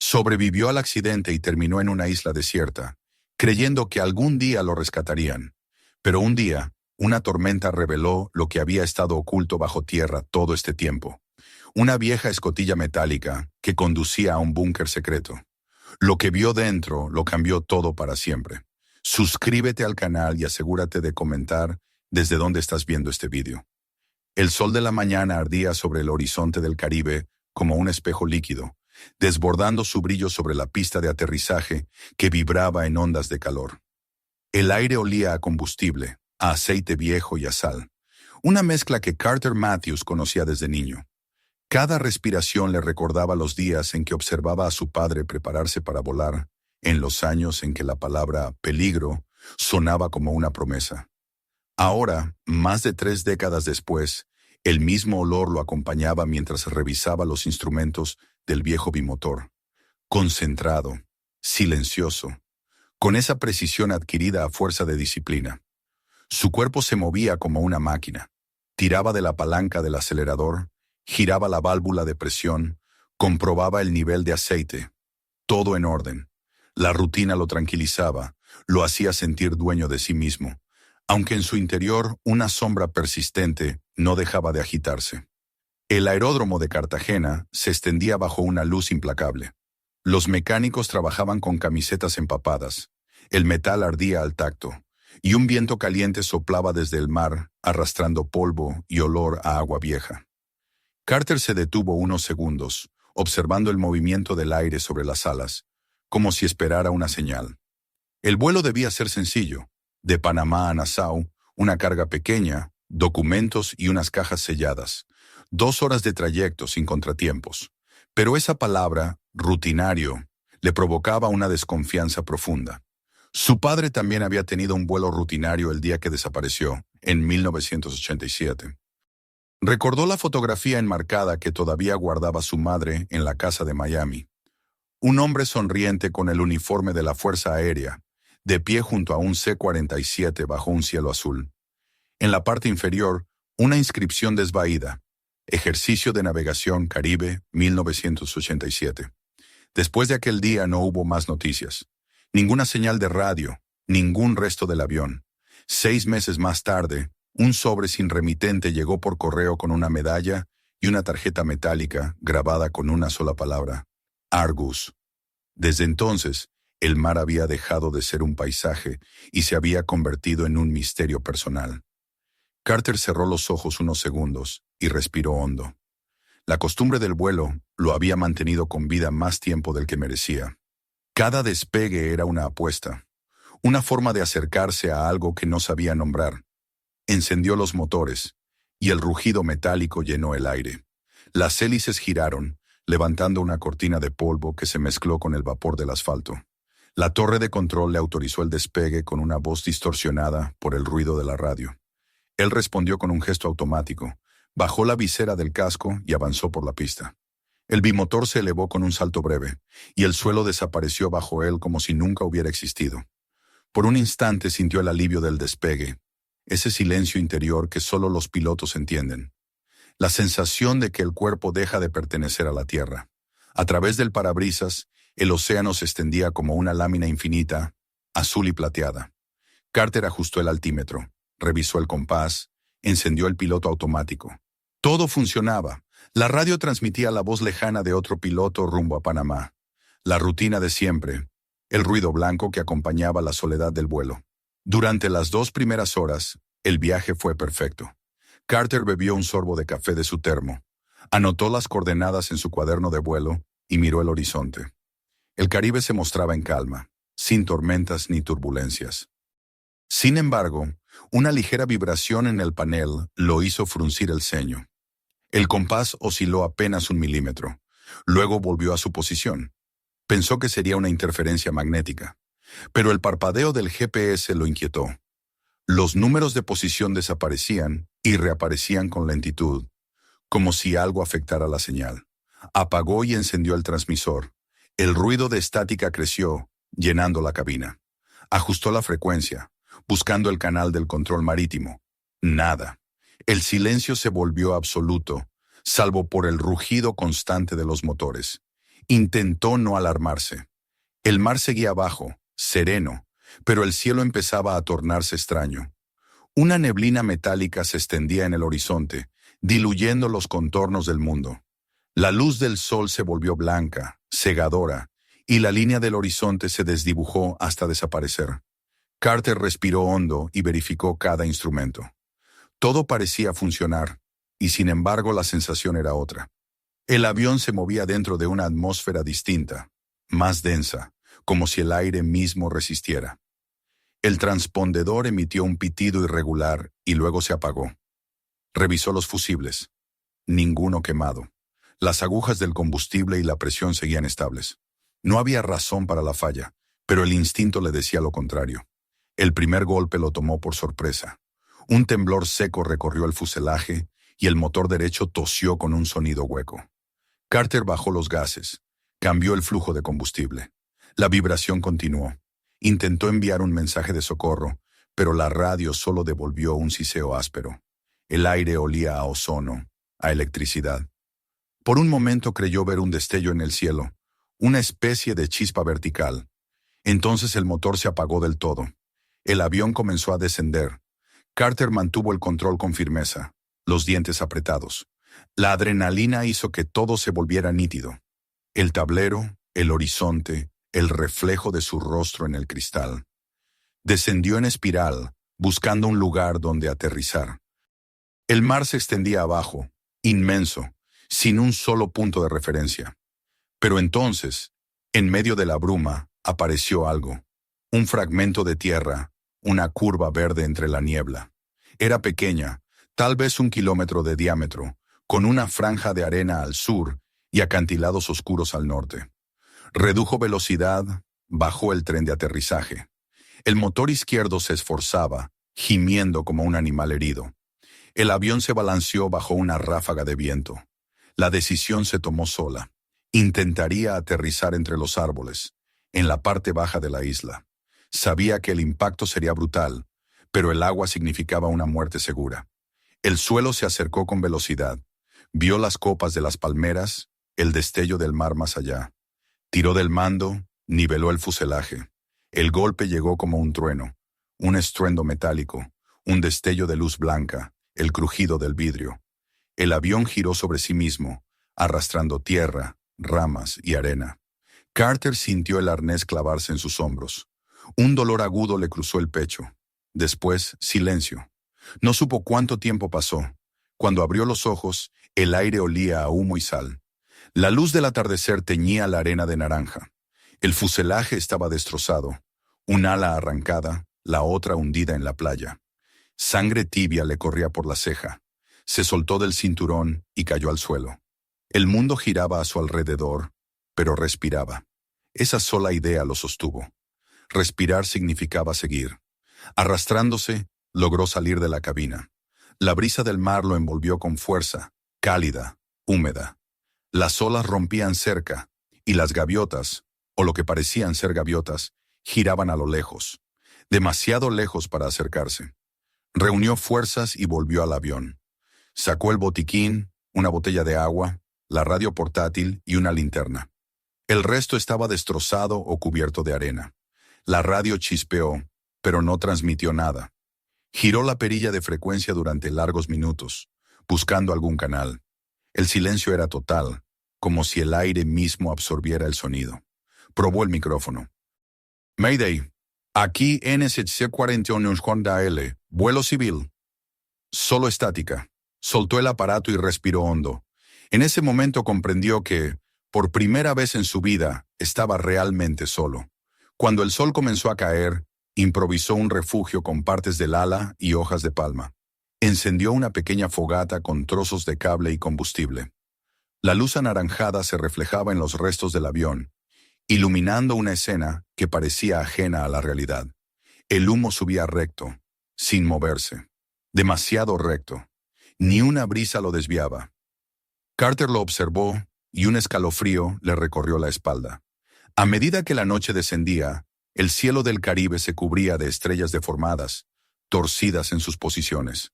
Sobrevivió al accidente y terminó en una isla desierta, creyendo que algún día lo rescatarían. Pero un día, una tormenta reveló lo que había estado oculto bajo tierra todo este tiempo. Una vieja escotilla metálica que conducía a un búnker secreto. Lo que vio dentro lo cambió todo para siempre. Suscríbete al canal y asegúrate de comentar desde dónde estás viendo este vídeo. El sol de la mañana ardía sobre el horizonte del Caribe como un espejo líquido, desbordando su brillo sobre la pista de aterrizaje que vibraba en ondas de calor. El aire olía a combustible, a aceite viejo y a sal, una mezcla que Carter Matthews conocía desde niño. Cada respiración le recordaba los días en que observaba a su padre prepararse para volar, en los años en que la palabra peligro sonaba como una promesa. Ahora, más de 3 décadas después, el mismo olor lo acompañaba mientras revisaba los instrumentos del viejo bimotor. Concentrado, silencioso, con esa precisión adquirida a fuerza de disciplina. Su cuerpo se movía como una máquina. Tiraba de la palanca del acelerador, giraba la válvula de presión, comprobaba el nivel de aceite. Todo en orden. La rutina lo tranquilizaba, lo hacía sentir dueño de sí mismo, aunque en su interior una sombra persistente no dejaba de agitarse. El aeródromo de Cartagena se extendía bajo una luz implacable. Los mecánicos trabajaban con camisetas empapadas, el metal ardía al tacto, y un viento caliente soplaba desde el mar, arrastrando polvo y olor a agua vieja. Carter se detuvo unos segundos, observando el movimiento del aire sobre las alas, como si esperara una señal. El vuelo debía ser sencillo. De Panamá a Nassau, una carga pequeña, documentos y unas cajas selladas. 2 horas de trayecto sin contratiempos. Pero esa palabra, rutinario, le provocaba una desconfianza profunda. Su padre también había tenido un vuelo rutinario el día que desapareció, en 1987. Recordó la fotografía enmarcada que todavía guardaba su madre en la casa de Miami. Un hombre sonriente con el uniforme de la Fuerza Aérea, de pie junto a un C-47 bajo un cielo azul. En la parte inferior, una inscripción desvaída. Ejercicio de Navegación Caribe 1987. Después de aquel día no hubo más noticias. Ninguna señal de radio, ningún resto del avión. 6 meses más tarde, un sobre sin remitente llegó por correo con una medalla y una tarjeta metálica grabada con una sola palabra: Argus. Desde entonces, el mar había dejado de ser un paisaje y se había convertido en un misterio personal. Carter cerró los ojos unos segundos y respiró hondo. La costumbre del vuelo lo había mantenido con vida más tiempo del que merecía. Cada despegue era una apuesta, una forma de acercarse a algo que no sabía nombrar. Encendió los motores, y el rugido metálico llenó el aire. Las hélices giraron, levantando una cortina de polvo que se mezcló con el vapor del asfalto. La torre de control le autorizó el despegue con una voz distorsionada por el ruido de la radio. Él respondió con un gesto automático, bajó la visera del casco y avanzó por la pista. El bimotor se elevó con un salto breve, y el suelo desapareció bajo él como si nunca hubiera existido. Por un instante sintió el alivio del despegue, ese silencio interior que solo los pilotos entienden. La sensación de que el cuerpo deja de pertenecer a la tierra. A través del parabrisas, el océano se extendía como una lámina infinita, azul y plateada. Carter ajustó el altímetro, revisó el compás, encendió el piloto automático. Todo funcionaba. La radio transmitía la voz lejana de otro piloto rumbo a Panamá. La rutina de siempre, el ruido blanco que acompañaba la soledad del vuelo. Durante las 2 primeras horas, el viaje fue perfecto. Carter bebió un sorbo de café de su termo, anotó las coordenadas en su cuaderno de vuelo y miró el horizonte. El Caribe se mostraba en calma, sin tormentas ni turbulencias. Sin embargo, una ligera vibración en el panel lo hizo fruncir el ceño. El compás osciló apenas 1 milímetro. Luego volvió a su posición. Pensó que sería una interferencia magnética, pero el parpadeo del GPS lo inquietó. Los números de posición desaparecían y reaparecían con lentitud, como si algo afectara la señal. Apagó y encendió el transmisor. El ruido de estática creció, llenando la cabina. Ajustó la frecuencia, buscando el canal del control marítimo. Nada. El silencio se volvió absoluto, salvo por el rugido constante de los motores. Intentó no alarmarse. El mar seguía abajo, sereno, pero el cielo empezaba a tornarse extraño. Una neblina metálica se extendía en el horizonte, diluyendo los contornos del mundo. La luz del sol se volvió blanca, cegadora, y la línea del horizonte se desdibujó hasta desaparecer. Carter respiró hondo y verificó cada instrumento. Todo parecía funcionar, y sin embargo la sensación era otra. El avión se movía dentro de una atmósfera distinta, más densa, como si el aire mismo resistiera. El transpondedor emitió un pitido irregular y luego se apagó. Revisó los fusibles. Ninguno quemado. Las agujas del combustible y la presión seguían estables. No había razón para la falla, pero el instinto le decía lo contrario. El primer golpe lo tomó por sorpresa. Un temblor seco recorrió el fuselaje y el motor derecho tosió con un sonido hueco. Carter bajó los gases. Cambió el flujo de combustible. La vibración continuó. Intentó enviar un mensaje de socorro, pero la radio solo devolvió un siseo áspero. El aire olía a ozono, a electricidad. Por un momento creyó ver un destello en el cielo, una especie de chispa vertical. Entonces el motor se apagó del todo. El avión comenzó a descender. Carter mantuvo el control con firmeza, los dientes apretados. La adrenalina hizo que todo se volviera nítido. El tablero, el horizonte, el reflejo de su rostro en el cristal. Descendió en espiral, buscando un lugar donde aterrizar. El mar se extendía abajo, inmenso, sin un solo punto de referencia. Pero entonces, en medio de la bruma, apareció algo. Un fragmento de tierra, una curva verde entre la niebla. Era pequeña, tal vez 1 kilómetro de diámetro, con una franja de arena al sur y acantilados oscuros al norte. Redujo velocidad, bajó el tren de aterrizaje. El motor izquierdo se esforzaba, gimiendo como un animal herido. El avión se balanceó bajo una ráfaga de viento. La decisión se tomó sola. Intentaría aterrizar entre los árboles, en la parte baja de la isla. Sabía que el impacto sería brutal, pero el agua significaba una muerte segura. El suelo se acercó con velocidad. Vio las copas de las palmeras, el destello del mar más allá. Tiró del mando, niveló el fuselaje. El golpe llegó como un trueno, un estruendo metálico, un destello de luz blanca, el crujido del vidrio. El avión giró sobre sí mismo, arrastrando tierra, ramas y arena. Carter sintió el arnés clavarse en sus hombros. Un dolor agudo le cruzó el pecho. Después, silencio. No supo cuánto tiempo pasó. Cuando abrió los ojos, el aire olía a humo y sal. La luz del atardecer teñía la arena de naranja. El fuselaje estaba destrozado. Un ala arrancada, la otra hundida en la playa. Sangre tibia le corría por la ceja. Se soltó del cinturón y cayó al suelo. El mundo giraba a su alrededor, pero respiraba. Esa sola idea lo sostuvo. Respirar significaba seguir. Arrastrándose, logró salir de la cabina. La brisa del mar lo envolvió con fuerza, cálida, húmeda. Las olas rompían cerca, y las gaviotas, o lo que parecían ser gaviotas, giraban a lo lejos, demasiado lejos para acercarse. Reunió fuerzas y volvió al avión. Sacó el botiquín, una botella de agua, la radio portátil y una linterna. El resto estaba destrozado o cubierto de arena. La radio chispeó, pero no transmitió nada. Giró la perilla de frecuencia durante largos minutos, buscando algún canal. El silencio era total, como si el aire mismo absorbiera el sonido. Probó el micrófono. Mayday, aquí NSC 41 Honda L, vuelo civil. Solo estática. Soltó el aparato y respiró hondo. En ese momento comprendió que, por primera vez en su vida, estaba realmente solo. Cuando el sol comenzó a caer, improvisó un refugio con partes del ala y hojas de palma. Encendió una pequeña fogata con trozos de cable y combustible. La luz anaranjada se reflejaba en los restos del avión, iluminando una escena que parecía ajena a la realidad. El humo subía recto, sin moverse. Demasiado recto. Ni una brisa lo desviaba. Carter lo observó y un escalofrío le recorrió la espalda. A medida que la noche descendía, el cielo del Caribe se cubría de estrellas deformadas, torcidas en sus posiciones.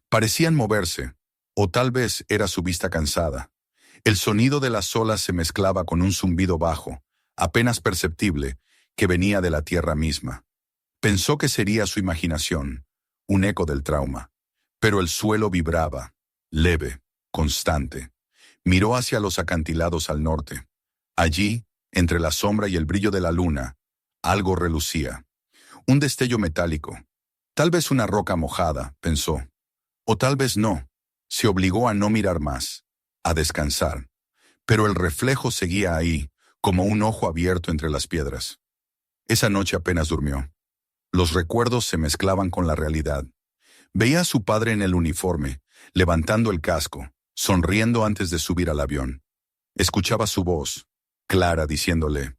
Parecían moverse, o tal vez era su vista cansada. El sonido de las olas se mezclaba con un zumbido bajo, apenas perceptible, que venía de la tierra misma. Pensó que sería su imaginación, un eco del trauma. Pero el suelo vibraba, leve, constante. Miró hacia los acantilados al norte. Allí, entre la sombra y el brillo de la luna, algo relucía. Un destello metálico. Tal vez una roca mojada, pensó. O tal vez no. Se obligó a no mirar más, a descansar. Pero el reflejo seguía ahí, como un ojo abierto entre las piedras. Esa noche apenas durmió. Los recuerdos se mezclaban con la realidad. Veía a su padre en el uniforme, levantando el casco, sonriendo antes de subir al avión. Escuchaba su voz, clara, diciéndole: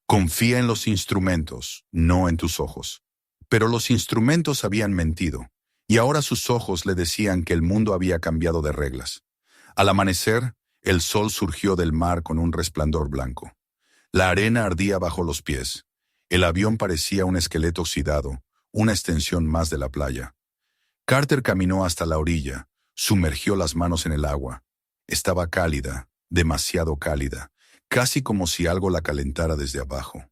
«Confía en los instrumentos, no en tus ojos». Pero los instrumentos habían mentido, y ahora sus ojos le decían que el mundo había cambiado de reglas. Al amanecer, el sol surgió del mar con un resplandor blanco. La arena ardía bajo los pies. El avión parecía un esqueleto oxidado, una extensión más de la playa. Carter caminó hasta la orilla, sumergió las manos en el agua. Estaba cálida, demasiado cálida, casi como si algo la calentara desde abajo.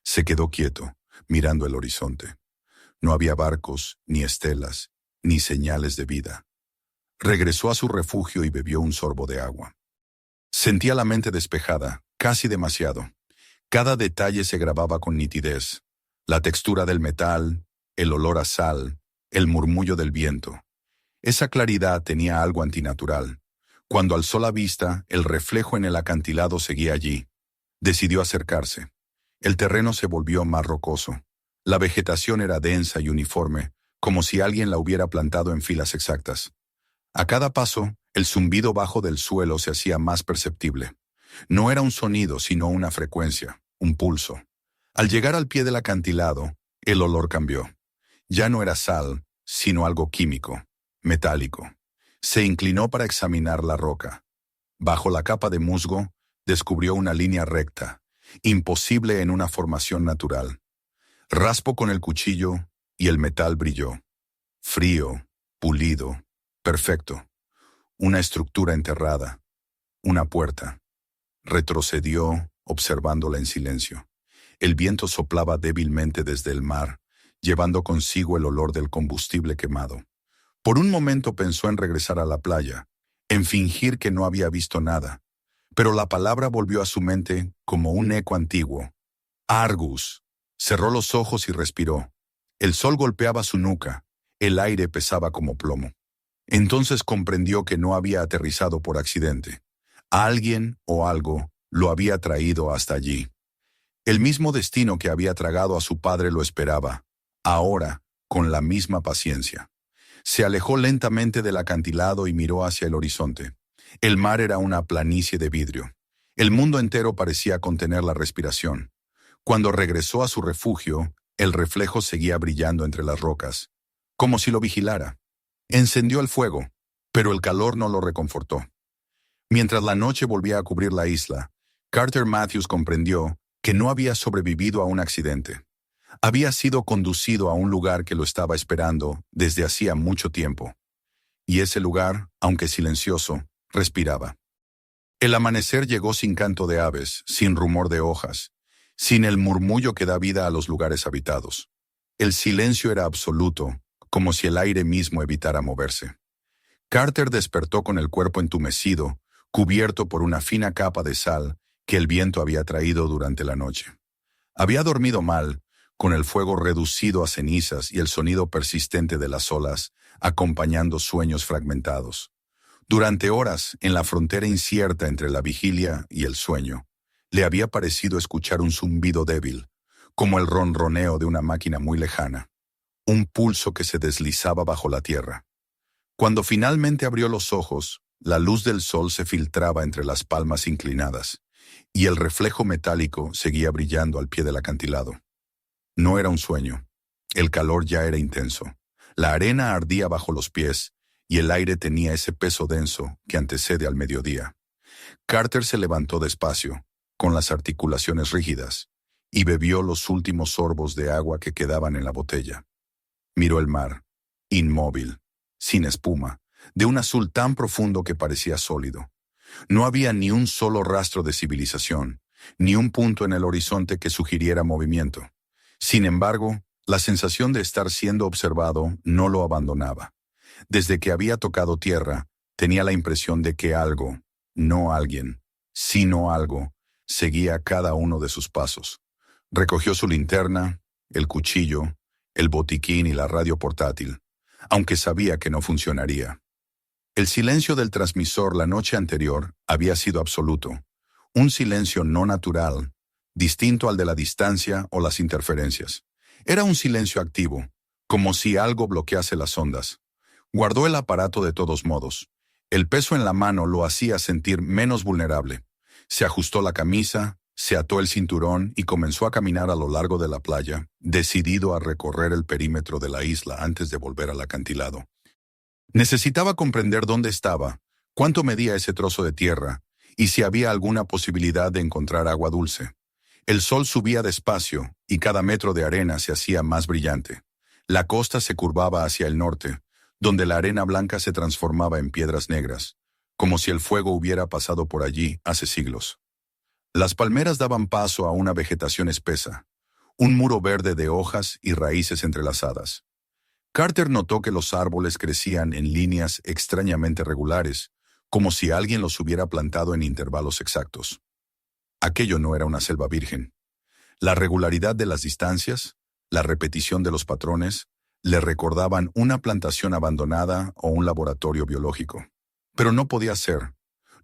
Se quedó quieto, mirando el horizonte. No había barcos, ni estelas, ni señales de vida. Regresó a su refugio y bebió un sorbo de agua. Sentía la mente despejada, casi demasiado. Cada detalle se grababa con nitidez. La textura del metal, el olor a sal, el murmullo del viento. Esa claridad tenía algo antinatural. Cuando alzó la vista, el reflejo en el acantilado seguía allí. Decidió acercarse. El terreno se volvió más rocoso. La vegetación era densa y uniforme, como si alguien la hubiera plantado en filas exactas. A cada paso, el zumbido bajo del suelo se hacía más perceptible. No era un sonido, sino una frecuencia, un pulso. Al llegar al pie del acantilado, el olor cambió. Ya no era sal, sino algo químico, metálico. Se inclinó para examinar la roca. Bajo la capa de musgo, descubrió una línea recta, imposible en una formación natural. Raspó con el cuchillo y el metal brilló. Frío, pulido, perfecto. Una estructura enterrada. Una puerta. Retrocedió, observándola en silencio. El viento soplaba débilmente desde el mar, llevando consigo el olor del combustible quemado. Por un momento pensó en regresar a la playa, en fingir que no había visto nada, pero la palabra volvió a su mente como un eco antiguo. Argus. Cerró los ojos y respiró. El sol golpeaba su nuca, el aire pesaba como plomo. Entonces comprendió que no había aterrizado por accidente. Alguien o algo lo había traído hasta allí. El mismo destino que había tragado a su padre lo esperaba, ahora, con la misma paciencia. Se alejó lentamente del acantilado y miró hacia el horizonte. El mar era una planicie de vidrio. El mundo entero parecía contener la respiración. Cuando regresó a su refugio, el reflejo seguía brillando entre las rocas, como si lo vigilara. Encendió el fuego, pero el calor no lo reconfortó. Mientras la noche volvía a cubrir la isla, Carter Matthews comprendió que no había sobrevivido a un accidente. Había sido conducido a un lugar que lo estaba esperando desde hacía mucho tiempo. Y ese lugar, aunque silencioso, respiraba. El amanecer llegó sin canto de aves, sin rumor de hojas, sin el murmullo que da vida a los lugares habitados. El silencio era absoluto, como si el aire mismo evitara moverse. Carter despertó con el cuerpo entumecido, cubierto por una fina capa de sal que el viento había traído durante la noche. Había dormido mal, con el fuego reducido a cenizas y el sonido persistente de las olas, acompañando sueños fragmentados. Durante horas, en la frontera incierta entre la vigilia y el sueño, le había parecido escuchar un zumbido débil, como el ronroneo de una máquina muy lejana, un pulso que se deslizaba bajo la tierra. Cuando finalmente abrió los ojos, la luz del sol se filtraba entre las palmas inclinadas, y el reflejo metálico seguía brillando al pie del acantilado. No era un sueño. El calor ya era intenso. La arena ardía bajo los pies, y el aire tenía ese peso denso que antecede al mediodía. Carter se levantó despacio, con las articulaciones rígidas, y bebió los últimos sorbos de agua que quedaban en la botella. Miró el mar, inmóvil, sin espuma, de un azul tan profundo que parecía sólido. No había ni un solo rastro de civilización, ni un punto en el horizonte que sugiriera movimiento. Sin embargo, la sensación de estar siendo observado no lo abandonaba. Desde que había tocado tierra, tenía la impresión de que algo, no alguien, sino algo, seguía cada uno de sus pasos. Recogió su linterna, el cuchillo, el botiquín y la radio portátil, aunque sabía que no funcionaría. El silencio del transmisor la noche anterior había sido absoluto, un silencio no natural, distinto al de la distancia o las interferencias. Era un silencio activo, como si algo bloquease las ondas. Guardó el aparato de todos modos. El peso en la mano lo hacía sentir menos vulnerable. Se ajustó la camisa, se ató el cinturón y comenzó a caminar a lo largo de la playa, decidido a recorrer el perímetro de la isla antes de volver al acantilado. Necesitaba comprender dónde estaba, cuánto medía ese trozo de tierra y si había alguna posibilidad de encontrar agua dulce. El sol subía despacio y cada metro de arena se hacía más brillante. La costa se curvaba hacia el norte, donde la arena blanca se transformaba en piedras negras, como si el fuego hubiera pasado por allí hace siglos. Las palmeras daban paso a una vegetación espesa, un muro verde de hojas y raíces entrelazadas. Carter notó que los árboles crecían en líneas extrañamente regulares, como si alguien los hubiera plantado en intervalos exactos. Aquello no era una selva virgen. La regularidad de las distancias, la repetición de los patrones, le recordaban una plantación abandonada o un laboratorio biológico. Pero no podía ser.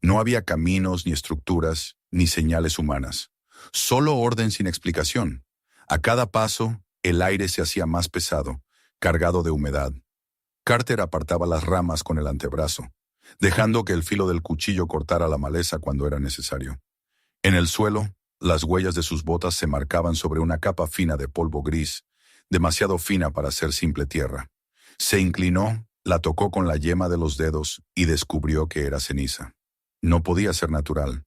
No había caminos, ni estructuras, ni señales humanas. Solo orden sin explicación. A cada paso, el aire se hacía más pesado, cargado de humedad. Carter apartaba las ramas con el antebrazo, dejando que el filo del cuchillo cortara la maleza cuando era necesario. En el suelo, las huellas de sus botas se marcaban sobre una capa fina de polvo gris, demasiado fina para ser simple tierra. Se inclinó, la tocó con la yema de los dedos y descubrió que era ceniza. No podía ser natural.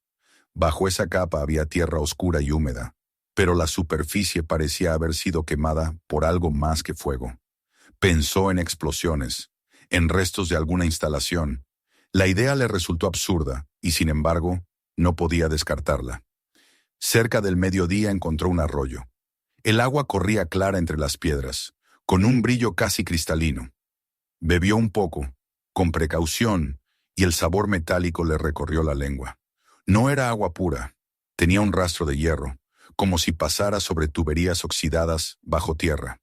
Bajo esa capa había tierra oscura y húmeda, pero la superficie parecía haber sido quemada por algo más que fuego. Pensó en explosiones, en restos de alguna instalación. La idea le resultó absurda y, sin embargo, no podía descartarla. Cerca del mediodía encontró un arroyo. El agua corría clara entre las piedras, con un brillo casi cristalino. Bebió un poco, con precaución, y el sabor metálico le recorrió la lengua. No era agua pura, tenía un rastro de hierro, como si pasara sobre tuberías oxidadas bajo tierra.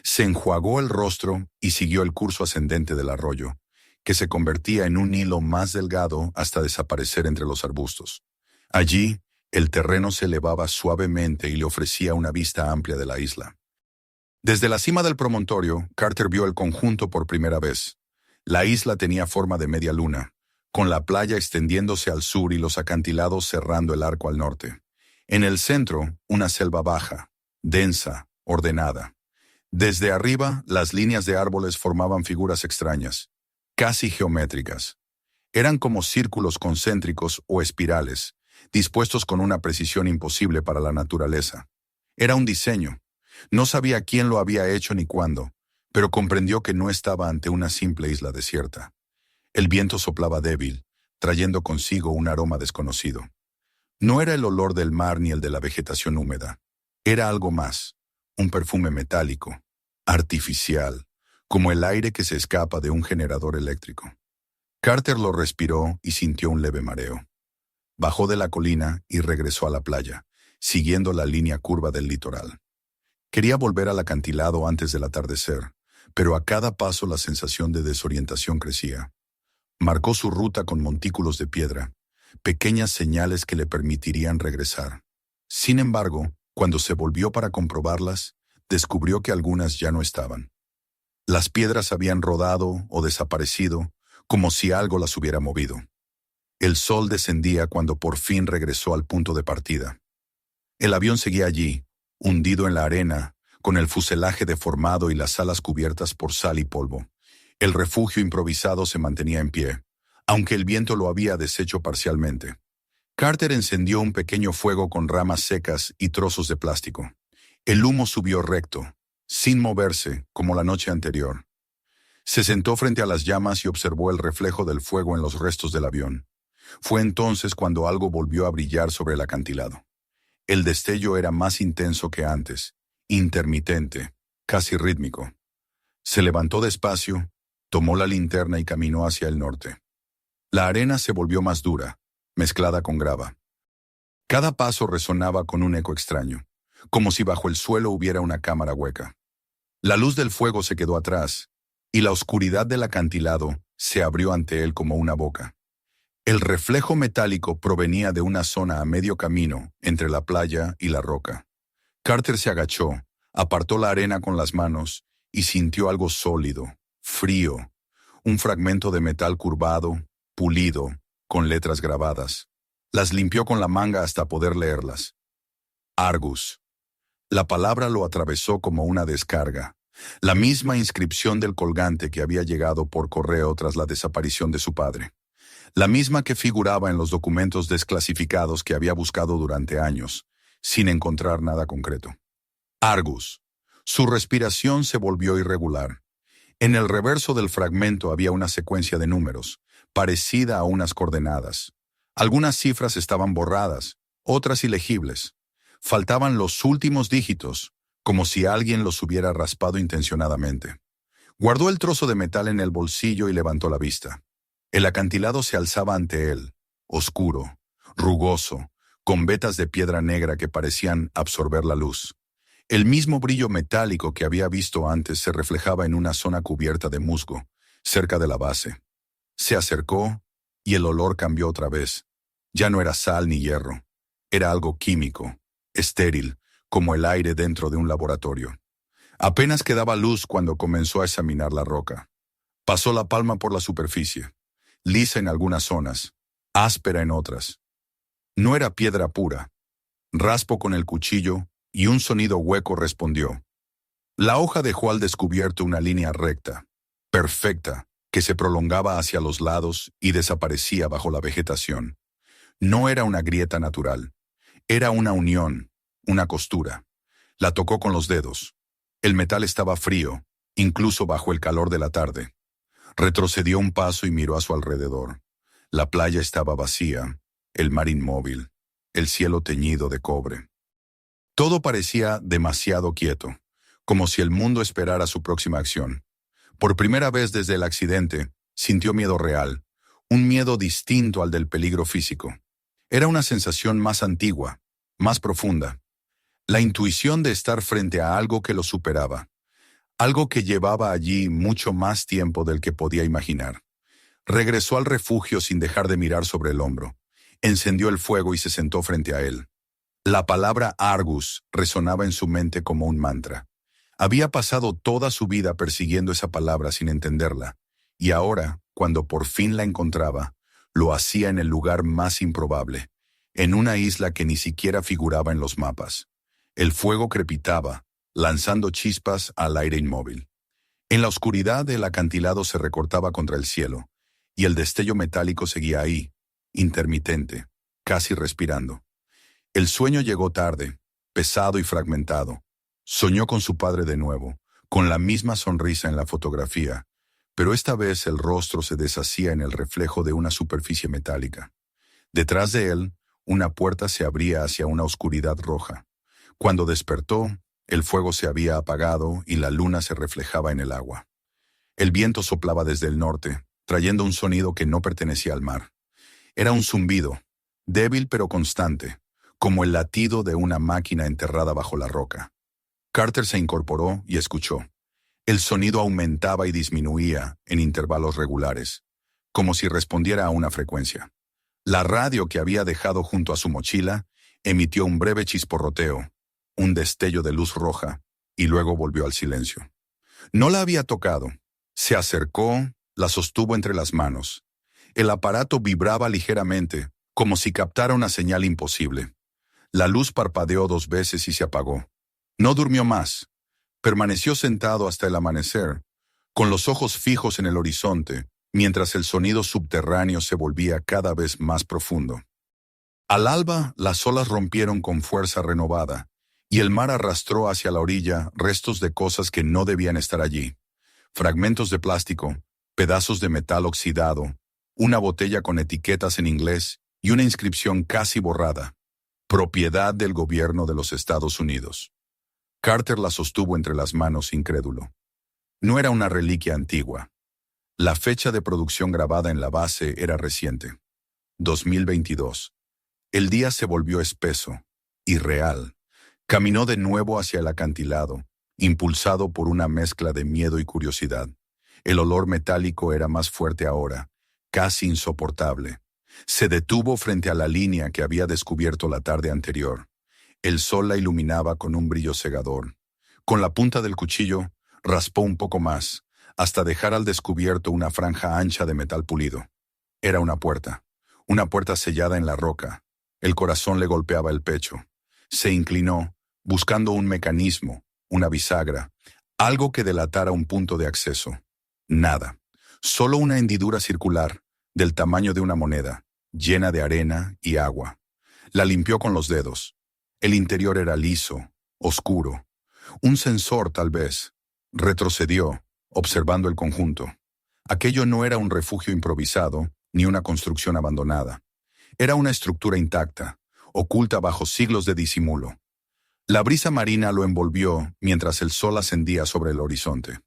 Se enjuagó el rostro y siguió el curso ascendente del arroyo, que se convertía en un hilo más delgado hasta desaparecer entre los arbustos. Allí, el terreno se elevaba suavemente y le ofrecía una vista amplia de la isla. Desde la cima del promontorio, Carter vio el conjunto por primera vez. La isla tenía forma de media luna, con la playa extendiéndose al sur y los acantilados cerrando el arco al norte. En el centro, una selva baja, densa, ordenada. Desde arriba, las líneas de árboles formaban figuras extrañas, casi geométricas. Eran como círculos concéntricos o espirales, dispuestos con una precisión imposible para la naturaleza. Era un diseño. No sabía quién lo había hecho ni cuándo, pero comprendió que no estaba ante una simple isla desierta. El viento soplaba débil, trayendo consigo un aroma desconocido. No era el olor del mar ni el de la vegetación húmeda. Era algo más, un perfume metálico, artificial, como el aire que se escapa de un generador eléctrico. Carter lo respiró y sintió un leve mareo. Bajó de la colina y regresó a la playa, siguiendo la línea curva del litoral. Quería volver al acantilado antes del atardecer, pero a cada paso la sensación de desorientación crecía. Marcó su ruta con montículos de piedra, pequeñas señales que le permitirían regresar. Sin embargo, cuando se volvió para comprobarlas, descubrió que algunas ya no estaban. Las piedras habían rodado o desaparecido, como si algo las hubiera movido. El sol descendía cuando por fin regresó al punto de partida. El avión seguía allí, hundido en la arena, con el fuselaje deformado y las alas cubiertas por sal y polvo. El refugio improvisado se mantenía en pie, aunque el viento lo había deshecho parcialmente. Carter encendió un pequeño fuego con ramas secas y trozos de plástico. El humo subió recto, sin moverse, como la noche anterior. Se sentó frente a las llamas y observó el reflejo del fuego en los restos del avión. Fue entonces cuando algo volvió a brillar sobre el acantilado. El destello era más intenso que antes, intermitente, casi rítmico. Se levantó despacio, tomó la linterna y caminó hacia el norte. La arena se volvió más dura, mezclada con grava. Cada paso resonaba con un eco extraño, como si bajo el suelo hubiera una cámara hueca. La luz del fuego se quedó atrás, y la oscuridad del acantilado se abrió ante él como una boca. El reflejo metálico provenía de una zona a medio camino entre la playa y la roca. Carter se agachó, apartó la arena con las manos y sintió algo sólido, frío, un fragmento de metal curvado, pulido, con letras grabadas. Las limpió con la manga hasta poder leerlas. Argus. La palabra lo atravesó como una descarga, la misma inscripción del colgante que había llegado por correo tras la desaparición de su padre. La misma que figuraba en los documentos desclasificados que había buscado durante años, sin encontrar nada concreto. Argus. Su respiración se volvió irregular. En el reverso del fragmento había una secuencia de números, parecida a unas coordenadas. Algunas cifras estaban borradas, otras ilegibles. Faltaban los últimos dígitos, como si alguien los hubiera raspado intencionadamente. Guardó el trozo de metal en el bolsillo y levantó la vista. El acantilado se alzaba ante él, oscuro, rugoso, con vetas de piedra negra que parecían absorber la luz. El mismo brillo metálico que había visto antes se reflejaba en una zona cubierta de musgo, cerca de la base. Se acercó y el olor cambió otra vez. Ya no era sal ni hierro. Era algo químico, estéril, como el aire dentro de un laboratorio. Apenas quedaba luz cuando comenzó a examinar la roca. Pasó la palma por la superficie, lisa en algunas zonas, áspera en otras. No era piedra pura. Raspó con el cuchillo y un sonido hueco respondió. La hoja dejó al descubierto una línea recta, perfecta, que se prolongaba hacia los lados y desaparecía bajo la vegetación. No era una grieta natural. Era una unión, una costura. La tocó con los dedos. El metal estaba frío, incluso bajo el calor de la tarde. Retrocedió un paso y miró a su alrededor. La playa estaba vacía, el mar inmóvil, el cielo teñido de cobre. Todo parecía demasiado quieto, como si el mundo esperara su próxima acción. Por primera vez desde el accidente, sintió miedo real, un miedo distinto al del peligro físico. Era una sensación más antigua, más profunda. La intuición de estar frente a algo que lo superaba. Algo que llevaba allí mucho más tiempo del que podía imaginar. Regresó al refugio sin dejar de mirar sobre el hombro. Encendió el fuego y se sentó frente a él. La palabra Argus resonaba en su mente como un mantra. Había pasado toda su vida persiguiendo esa palabra sin entenderla, y ahora, cuando por fin la encontraba, lo hacía en el lugar más improbable, en una isla que ni siquiera figuraba en los mapas. El fuego crepitaba, lanzando chispas al aire inmóvil. En la oscuridad el acantilado se recortaba contra el cielo, y el destello metálico seguía ahí, intermitente, casi respirando. El sueño llegó tarde, pesado y fragmentado. Soñó con su padre de nuevo, con la misma sonrisa en la fotografía, pero esta vez el rostro se deshacía en el reflejo de una superficie metálica. Detrás de él, una puerta se abría hacia una oscuridad roja. Cuando despertó, el fuego se había apagado y la luna se reflejaba en el agua. El viento soplaba desde el norte, trayendo un sonido que no pertenecía al mar. Era un zumbido, débil pero constante, como el latido de una máquina enterrada bajo la roca. Carter se incorporó y escuchó. El sonido aumentaba y disminuía en intervalos regulares, como si respondiera a una frecuencia. La radio que había dejado junto a su mochila emitió un breve chisporroteo, un destello de luz roja, y luego volvió al silencio. No la había tocado. Se acercó, la sostuvo entre las manos. El aparato vibraba ligeramente, como si captara una señal imposible. La luz parpadeó 2 veces y se apagó. No durmió más. Permaneció sentado hasta el amanecer, con los ojos fijos en el horizonte, mientras el sonido subterráneo se volvía cada vez más profundo. Al alba, las olas rompieron con fuerza renovada, y el mar arrastró hacia la orilla restos de cosas que no debían estar allí. Fragmentos de plástico, pedazos de metal oxidado, una botella con etiquetas en inglés y una inscripción casi borrada: propiedad del gobierno de los Estados Unidos. Carter la sostuvo entre las manos incrédulo. No era una reliquia antigua. La fecha de producción grabada en la base era reciente: 2022. El día se volvió espeso, irreal. Caminó de nuevo hacia el acantilado, impulsado por una mezcla de miedo y curiosidad. El olor metálico era más fuerte ahora, casi insoportable. Se detuvo frente a la línea que había descubierto la tarde anterior. El sol la iluminaba con un brillo cegador. Con la punta del cuchillo, raspó un poco más, hasta dejar al descubierto una franja ancha de metal pulido. Era una puerta sellada en la roca. El corazón le golpeaba el pecho. Se inclinó, buscando un mecanismo, una bisagra, algo que delatara un punto de acceso. Nada. Solo una hendidura circular, del tamaño de una moneda, llena de arena y agua. La limpió con los dedos. El interior era liso, oscuro. Un sensor, tal vez. Retrocedió, observando el conjunto. Aquello no era un refugio improvisado, ni una construcción abandonada. Era una estructura intacta, oculta bajo siglos de disimulo. La brisa marina lo envolvió mientras el sol ascendía sobre el horizonte.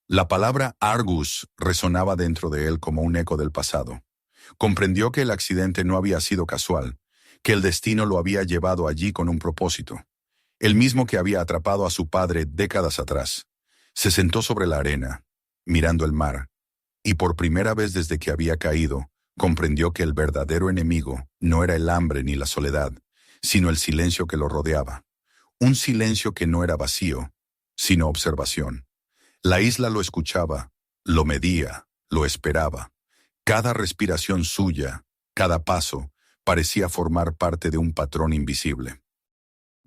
La palabra Argus resonaba dentro de él como un eco del pasado. Comprendió que el accidente no había sido casual, que el destino lo había llevado allí con un propósito, el mismo que había atrapado a su padre décadas atrás. Se sentó sobre la arena, mirando el mar, y por primera vez desde que había caído, comprendió que el verdadero enemigo no era el hambre ni la soledad, sino el silencio que lo rodeaba. Un silencio que no era vacío, sino observación. La isla lo escuchaba, lo medía, lo esperaba. Cada respiración suya, cada paso, parecía formar parte de un patrón invisible.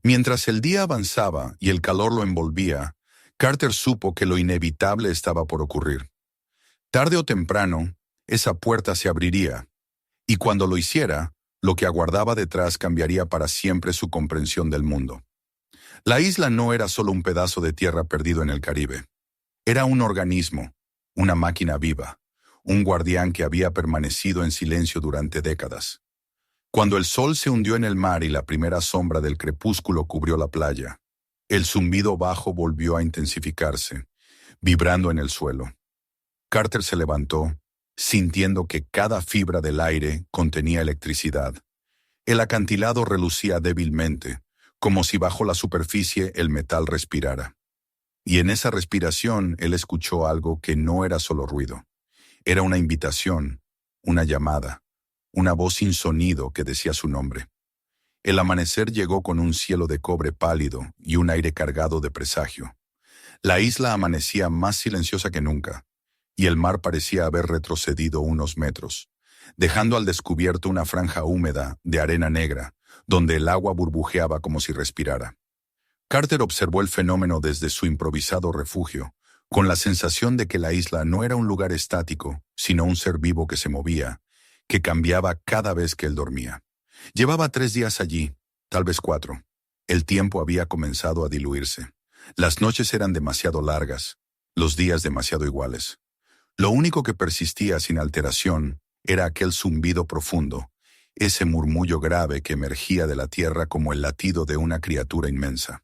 Mientras el día avanzaba y el calor lo envolvía, Carter supo que lo inevitable estaba por ocurrir. Tarde o temprano, esa puerta se abriría, y cuando lo hiciera, lo que aguardaba detrás cambiaría para siempre su comprensión del mundo. La isla no era solo un pedazo de tierra perdido en el Caribe. Era un organismo, una máquina viva, un guardián que había permanecido en silencio durante décadas. Cuando el sol se hundió en el mar y la primera sombra del crepúsculo cubrió la playa, el zumbido bajo volvió a intensificarse, vibrando en el suelo. Carter se levantó, sintiendo que cada fibra del aire contenía electricidad. El acantilado relucía débilmente, como si bajo la superficie el metal respirara. Y en esa respiración él escuchó algo que no era solo ruido. Era una invitación, una llamada, una voz sin sonido que decía su nombre. El amanecer llegó con un cielo de cobre pálido y un aire cargado de presagio. La isla amanecía más silenciosa que nunca, y el mar parecía haber retrocedido unos metros, dejando al descubierto una franja húmeda de arena negra, donde el agua burbujeaba como si respirara. Carter observó el fenómeno desde su improvisado refugio, con la sensación de que la isla no era un lugar estático, sino un ser vivo que se movía, que cambiaba cada vez que él dormía. Llevaba 3 días allí, tal vez 4. El tiempo había comenzado a diluirse. Las noches eran demasiado largas, los días demasiado iguales. Lo único que persistía sin alteración era aquel zumbido profundo, ese murmullo grave que emergía de la tierra como el latido de una criatura inmensa.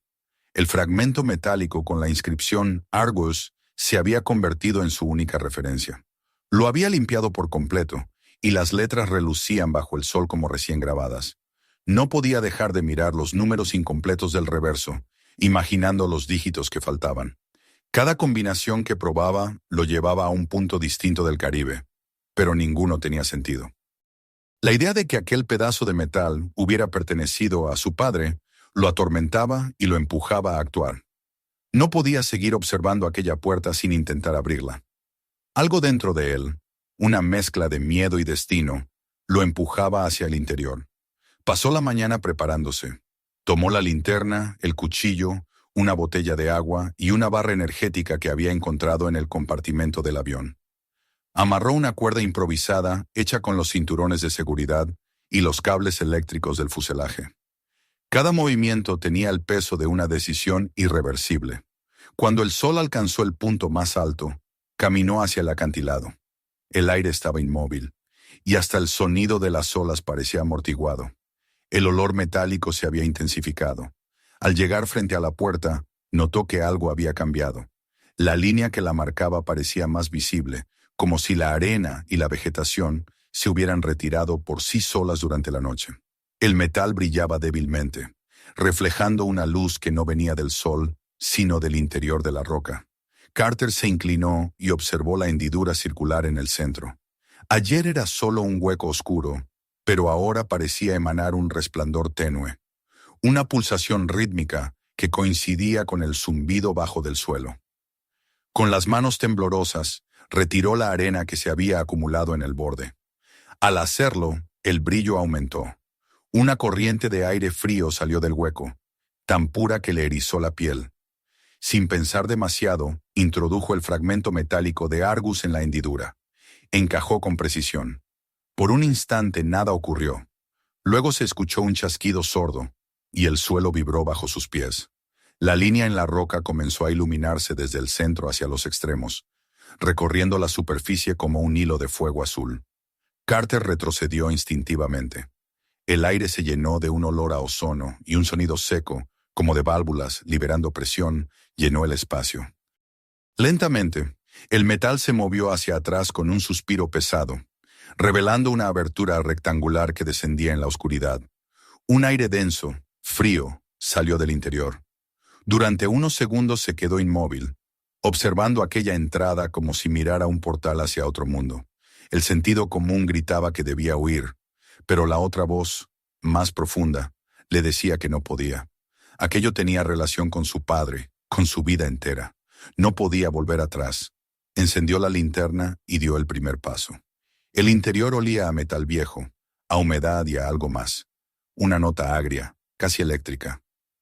El fragmento metálico con la inscripción Argus se había convertido en su única referencia. Lo había limpiado por completo, y las letras relucían bajo el sol como recién grabadas. No podía dejar de mirar los números incompletos del reverso, imaginando los dígitos que faltaban. Cada combinación que probaba lo llevaba a un punto distinto del Caribe, pero ninguno tenía sentido. La idea de que aquel pedazo de metal hubiera pertenecido a su padre lo atormentaba y lo empujaba a actuar. No podía seguir observando aquella puerta sin intentar abrirla. Algo dentro de él, una mezcla de miedo y destino, lo empujaba hacia el interior. Pasó la mañana preparándose. Tomó la linterna, el cuchillo, una botella de agua y una barra energética que había encontrado en el compartimento del avión. Amarró una cuerda improvisada hecha con los cinturones de seguridad y los cables eléctricos del fuselaje. Cada movimiento tenía el peso de una decisión irreversible. Cuando el sol alcanzó el punto más alto, caminó hacia el acantilado. El aire estaba inmóvil. y hasta el sonido de las olas parecía amortiguado. El olor metálico se había intensificado. Al llegar frente a la puerta, notó que algo había cambiado. La línea que la marcaba parecía más visible, como si la arena y la vegetación se hubieran retirado por sí solas durante la noche. El metal brillaba débilmente, reflejando una luz que no venía del sol, sino del interior de la roca. Carter se inclinó y observó la hendidura circular en el centro. Ayer era solo un hueco oscuro, pero ahora parecía emanar un resplandor tenue, una pulsación rítmica que coincidía con el zumbido bajo del suelo. Con las manos temblorosas, retiró la arena que se había acumulado en el borde. Al hacerlo, el brillo aumentó. Una corriente de aire frío salió del hueco, tan pura que le erizó la piel. Sin pensar demasiado, introdujo el fragmento metálico de Argus en la hendidura. Encajó con precisión. Por un instante nada ocurrió. Luego se escuchó un chasquido sordo, y el suelo vibró bajo sus pies. La línea en la roca comenzó a iluminarse desde el centro hacia los extremos, recorriendo la superficie como un hilo de fuego azul. Carter retrocedió instintivamente. El aire se llenó de un olor a ozono y un sonido seco, como de válvulas liberando presión, llenó el espacio. Lentamente, el metal se movió hacia atrás con un suspiro pesado, revelando una abertura rectangular que descendía en la oscuridad. Un aire denso, frío, salió del interior. Durante unos segundos se quedó inmóvil, observando aquella entrada como si mirara un portal hacia otro mundo. El sentido común gritaba que debía huir, pero la otra voz, más profunda, le decía que no podía. Aquello tenía relación con su padre, con su vida entera. No podía volver atrás. Encendió la linterna y dio el primer paso. El interior olía a metal viejo, a humedad y a algo más. Una nota agria, casi eléctrica.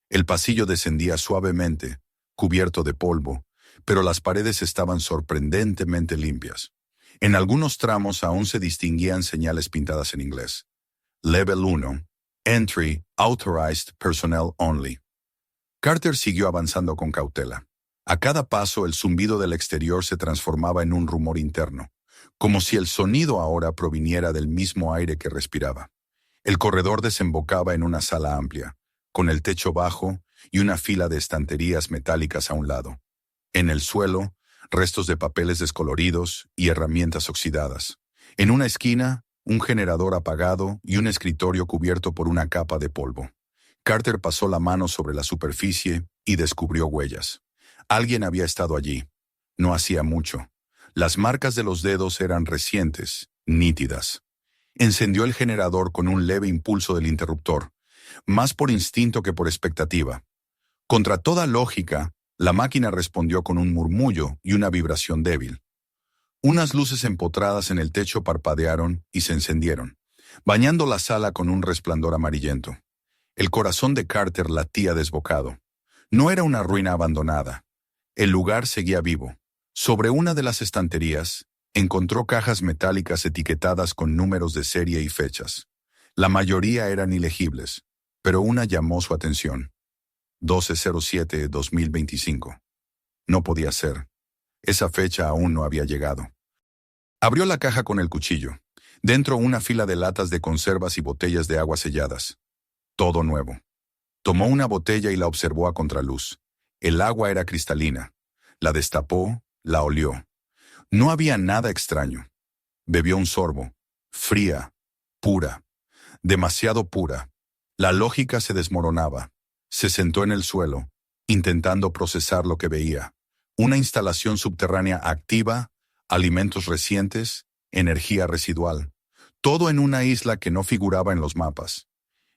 El pasillo descendía suavemente, cubierto de polvo, pero las paredes estaban sorprendentemente limpias. En algunos tramos aún se distinguían señales pintadas en inglés. Level 1. Entry Authorized Personnel Only. Carter siguió avanzando con cautela. A cada paso el zumbido del exterior se transformaba en un rumor interno, como si el sonido ahora proviniera del mismo aire que respiraba. El corredor desembocaba en una sala amplia, con el techo bajo y una fila de estanterías metálicas a un lado. En el suelo, restos de papeles descoloridos y herramientas oxidadas. En una esquina, un generador apagado y un escritorio cubierto por una capa de polvo. Carter pasó la mano sobre la superficie y descubrió huellas. Alguien había estado allí. No hacía mucho. Las marcas de los dedos eran recientes, nítidas. Encendió el generador con un leve impulso del interruptor, más por instinto que por expectativa. Contra toda lógica, la máquina respondió con un murmullo y una vibración débil. Unas luces empotradas en el techo parpadearon y se encendieron, bañando la sala con un resplandor amarillento. El corazón de Carter latía desbocado. No era una ruina abandonada. El lugar seguía vivo. Sobre una de las estanterías, encontró cajas metálicas etiquetadas con números de serie y fechas. La mayoría eran ilegibles, pero una llamó su atención. 12/07/2025. No podía ser. Esa fecha aún no había llegado. Abrió la caja con el cuchillo. Dentro una fila de latas de conservas y botellas de agua selladas. Todo nuevo. Tomó una botella y la observó a contraluz. El agua era cristalina. La destapó, la olió. No había nada extraño. Bebió un sorbo. Fría, pura, demasiado pura. La lógica se desmoronaba. Se sentó en el suelo, intentando procesar lo que veía. Una instalación subterránea activa, alimentos recientes, energía residual. Todo en una isla que no figuraba en los mapas.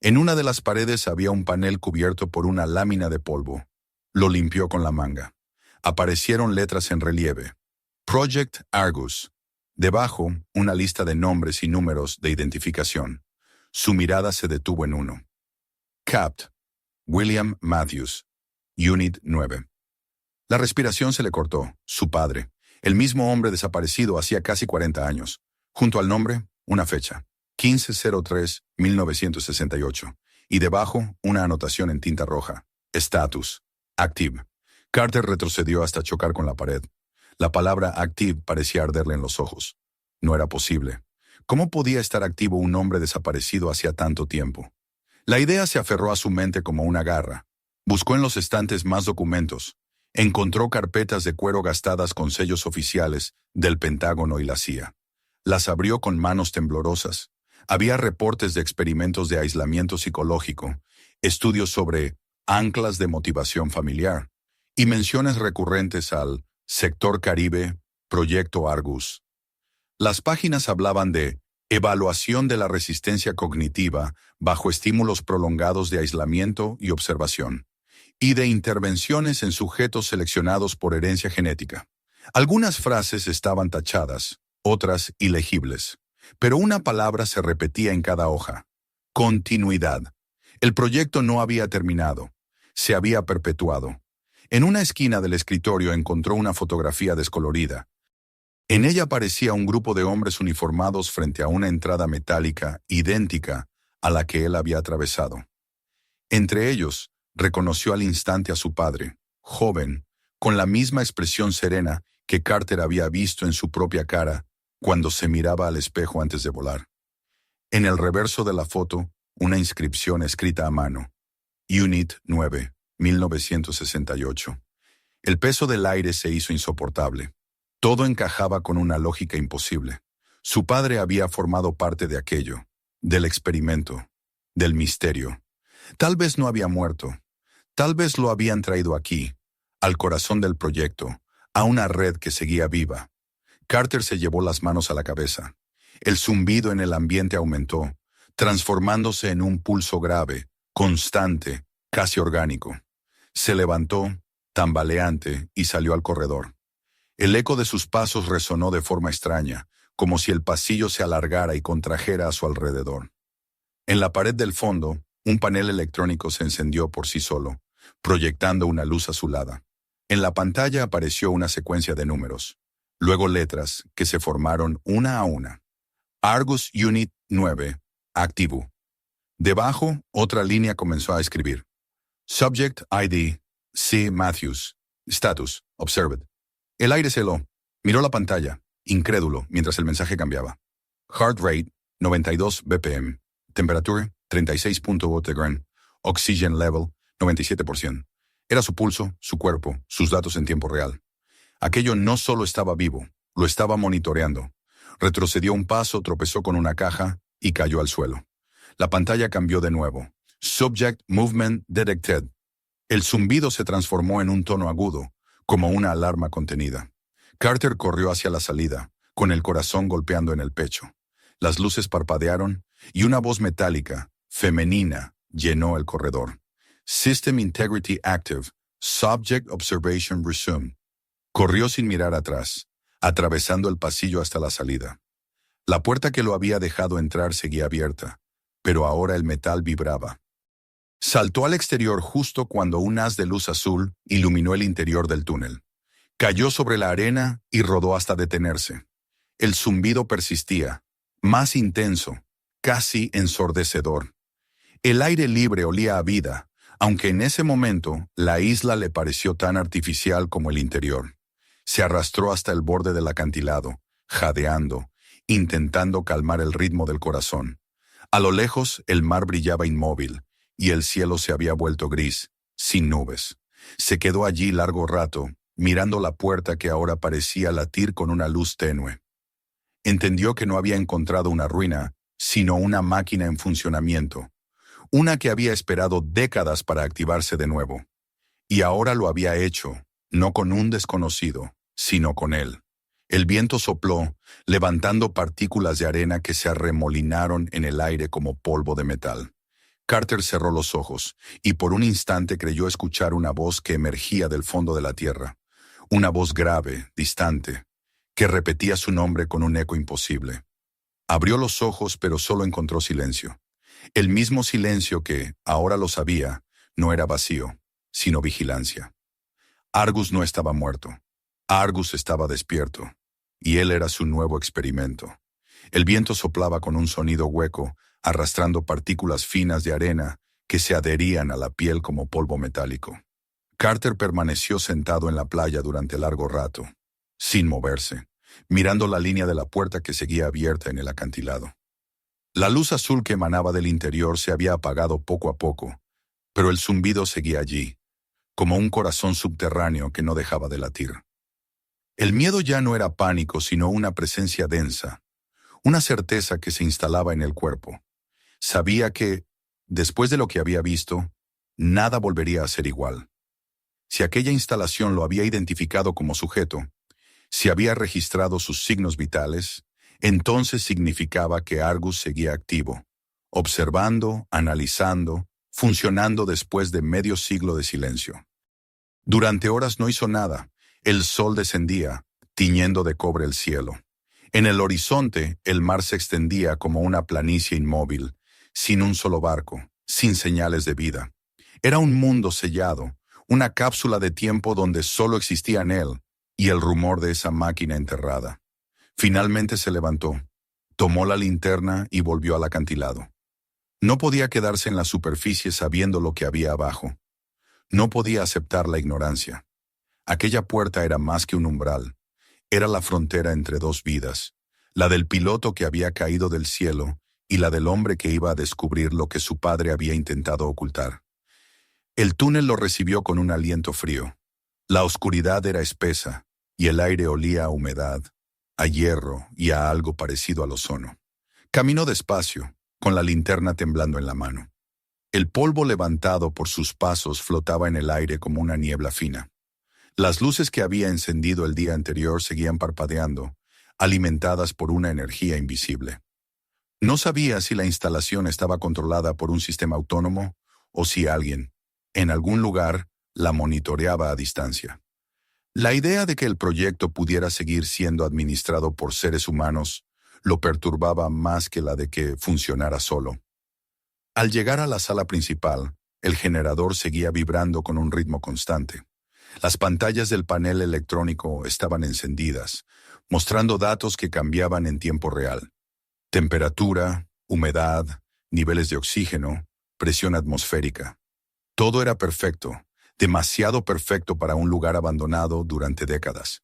En una de las paredes había un panel cubierto por una lámina de polvo. Lo limpió con la manga. Aparecieron letras en relieve. Project Argus. Debajo, una lista de nombres y números de identificación. Su mirada se detuvo en uno. Capt. William Matthews. Unit 9. La respiración se le cortó. Su padre. El mismo hombre desaparecido hacía casi 40 años. Junto al nombre, una fecha. 15/03/1968. Y debajo, una anotación en tinta roja. Status. Active. Carter retrocedió hasta chocar con la pared. La palabra active parecía arderle en los ojos. No era posible. ¿Cómo podía estar activo un hombre desaparecido hacía tanto tiempo? La idea se aferró a su mente como una garra. Buscó en los estantes más documentos. Encontró carpetas de cuero gastadas con sellos oficiales del Pentágono y la CIA. Las abrió con manos temblorosas. Había reportes de experimentos de aislamiento psicológico, estudios sobre anclas de motivación familiar y menciones recurrentes al sector Caribe, Proyecto Argus. Las páginas hablaban de evaluación de la resistencia cognitiva bajo estímulos prolongados de aislamiento y observación, y de intervenciones en sujetos seleccionados por herencia genética. Algunas frases estaban tachadas, otras ilegibles, pero una palabra se repetía en cada hoja: continuidad. El proyecto no había terminado, se había perpetuado. En una esquina del escritorio encontró una fotografía descolorida. En ella aparecía un grupo de hombres uniformados frente a una entrada metálica idéntica a la que él había atravesado. Entre ellos, reconoció al instante a su padre, joven, con la misma expresión serena que Carter había visto en su propia cara cuando se miraba al espejo antes de volar. En el reverso de la foto, una inscripción escrita a mano: Unit 9, 1968. El peso del aire se hizo insoportable. Todo encajaba con una lógica imposible. Su padre había formado parte de aquello, del experimento, del misterio. Tal vez no había muerto. Tal vez lo habían traído aquí, al corazón del proyecto, a una red que seguía viva. Carter se llevó las manos a la cabeza. El zumbido en el ambiente aumentó, transformándose en un pulso grave, constante, casi orgánico. Se levantó, tambaleante, y salió al corredor. El eco de sus pasos resonó de forma extraña, como si el pasillo se alargara y contrajera a su alrededor. En la pared del fondo, un panel electrónico se encendió por sí solo, proyectando una luz azulada. En la pantalla apareció una secuencia de números, luego letras que se formaron una a una. Argus Unit 9, activo. Debajo, otra línea comenzó a escribir: Subject ID, C. Matthews. Status, observed. El aire se heló. Miró la pantalla, incrédulo, mientras el mensaje cambiaba. Heart rate, 92 BPM. Temperatura, 36.8 Tegren. Oxygen level, 97%. Era su pulso, su cuerpo, sus datos en tiempo real. Aquello no solo estaba vivo, lo estaba monitoreando. Retrocedió un paso, tropezó con una caja y cayó al suelo. La pantalla cambió de nuevo. Subject movement detected. El zumbido se transformó en un tono agudo, como una alarma contenida. Carter corrió hacia la salida, con el corazón golpeando en el pecho. Las luces parpadearon y una voz metálica, femenina, llenó el corredor. System Integrity Active. Subject Observation Resumed. Corrió sin mirar atrás, atravesando el pasillo hasta la salida. La puerta que lo había dejado entrar seguía abierta, pero ahora el metal vibraba. Saltó al exterior justo cuando un haz de luz azul iluminó el interior del túnel. Cayó sobre la arena y rodó hasta detenerse. El zumbido persistía, más intenso, casi ensordecedor. El aire libre olía a vida, aunque en ese momento la isla le pareció tan artificial como el interior. Se arrastró hasta el borde del acantilado, jadeando, intentando calmar el ritmo del corazón. A lo lejos, el mar brillaba inmóvil, y el cielo se había vuelto gris, sin nubes. Se quedó allí largo rato, mirando la puerta que ahora parecía latir con una luz tenue. Entendió que no había encontrado una ruina, sino una máquina en funcionamiento, una que había esperado décadas para activarse de nuevo. Y ahora lo había hecho, no con un desconocido, sino con él. El viento sopló, levantando partículas de arena que se arremolinaron en el aire como polvo de metal. Carter cerró los ojos, y por un instante creyó escuchar una voz que emergía del fondo de la tierra. Una voz grave, distante, que repetía su nombre con un eco imposible. Abrió los ojos, pero solo encontró silencio. El mismo silencio que, ahora lo sabía, no era vacío, sino vigilancia. Argus no estaba muerto. Argus estaba despierto, y él era su nuevo experimento. El viento soplaba con un sonido hueco, arrastrando partículas finas de arena que se adherían a la piel como polvo metálico. Carter permaneció sentado en la playa durante largo rato, sin moverse, mirando la línea de la puerta que seguía abierta en el acantilado. La luz azul que emanaba del interior se había apagado poco a poco, pero el zumbido seguía allí, como un corazón subterráneo que no dejaba de latir. El miedo ya no era pánico, sino una presencia densa, una certeza que se instalaba en el cuerpo. Sabía que, después de lo que había visto, nada volvería a ser igual. Si aquella instalación lo había identificado como sujeto, si había registrado sus signos vitales, entonces significaba que Argus seguía activo, observando, analizando, funcionando después de medio siglo de silencio. Durante horas no hizo nada. El sol descendía, tiñendo de cobre el cielo. En el horizonte, el mar se extendía como una planicie inmóvil, sin un solo barco, sin señales de vida. Era un mundo sellado, una cápsula de tiempo donde solo existían él y el rumor de esa máquina enterrada. Finalmente se levantó, tomó la linterna y volvió al acantilado. No podía quedarse en la superficie sabiendo lo que había abajo. No podía aceptar la ignorancia. Aquella puerta era más que un umbral. Era la frontera entre dos vidas, la del piloto que había caído del cielo y la del hombre que iba a descubrir lo que su padre había intentado ocultar. El túnel lo recibió con un aliento frío. La oscuridad era espesa y el aire olía a humedad, a hierro y a algo parecido al ozono. Caminó despacio, con la linterna temblando en la mano. El polvo levantado por sus pasos flotaba en el aire como una niebla fina. Las luces que había encendido el día anterior seguían parpadeando, alimentadas por una energía invisible. No sabía si la instalación estaba controlada por un sistema autónomo o si alguien, en algún lugar, la monitoreaba a distancia. La idea de que el proyecto pudiera seguir siendo administrado por seres humanos lo perturbaba más que la de que funcionara solo. Al llegar a la sala principal, el generador seguía vibrando con un ritmo constante. Las pantallas del panel electrónico estaban encendidas, mostrando datos que cambiaban en tiempo real. Temperatura, humedad, niveles de oxígeno, presión atmosférica. Todo era perfecto, demasiado perfecto para un lugar abandonado durante décadas.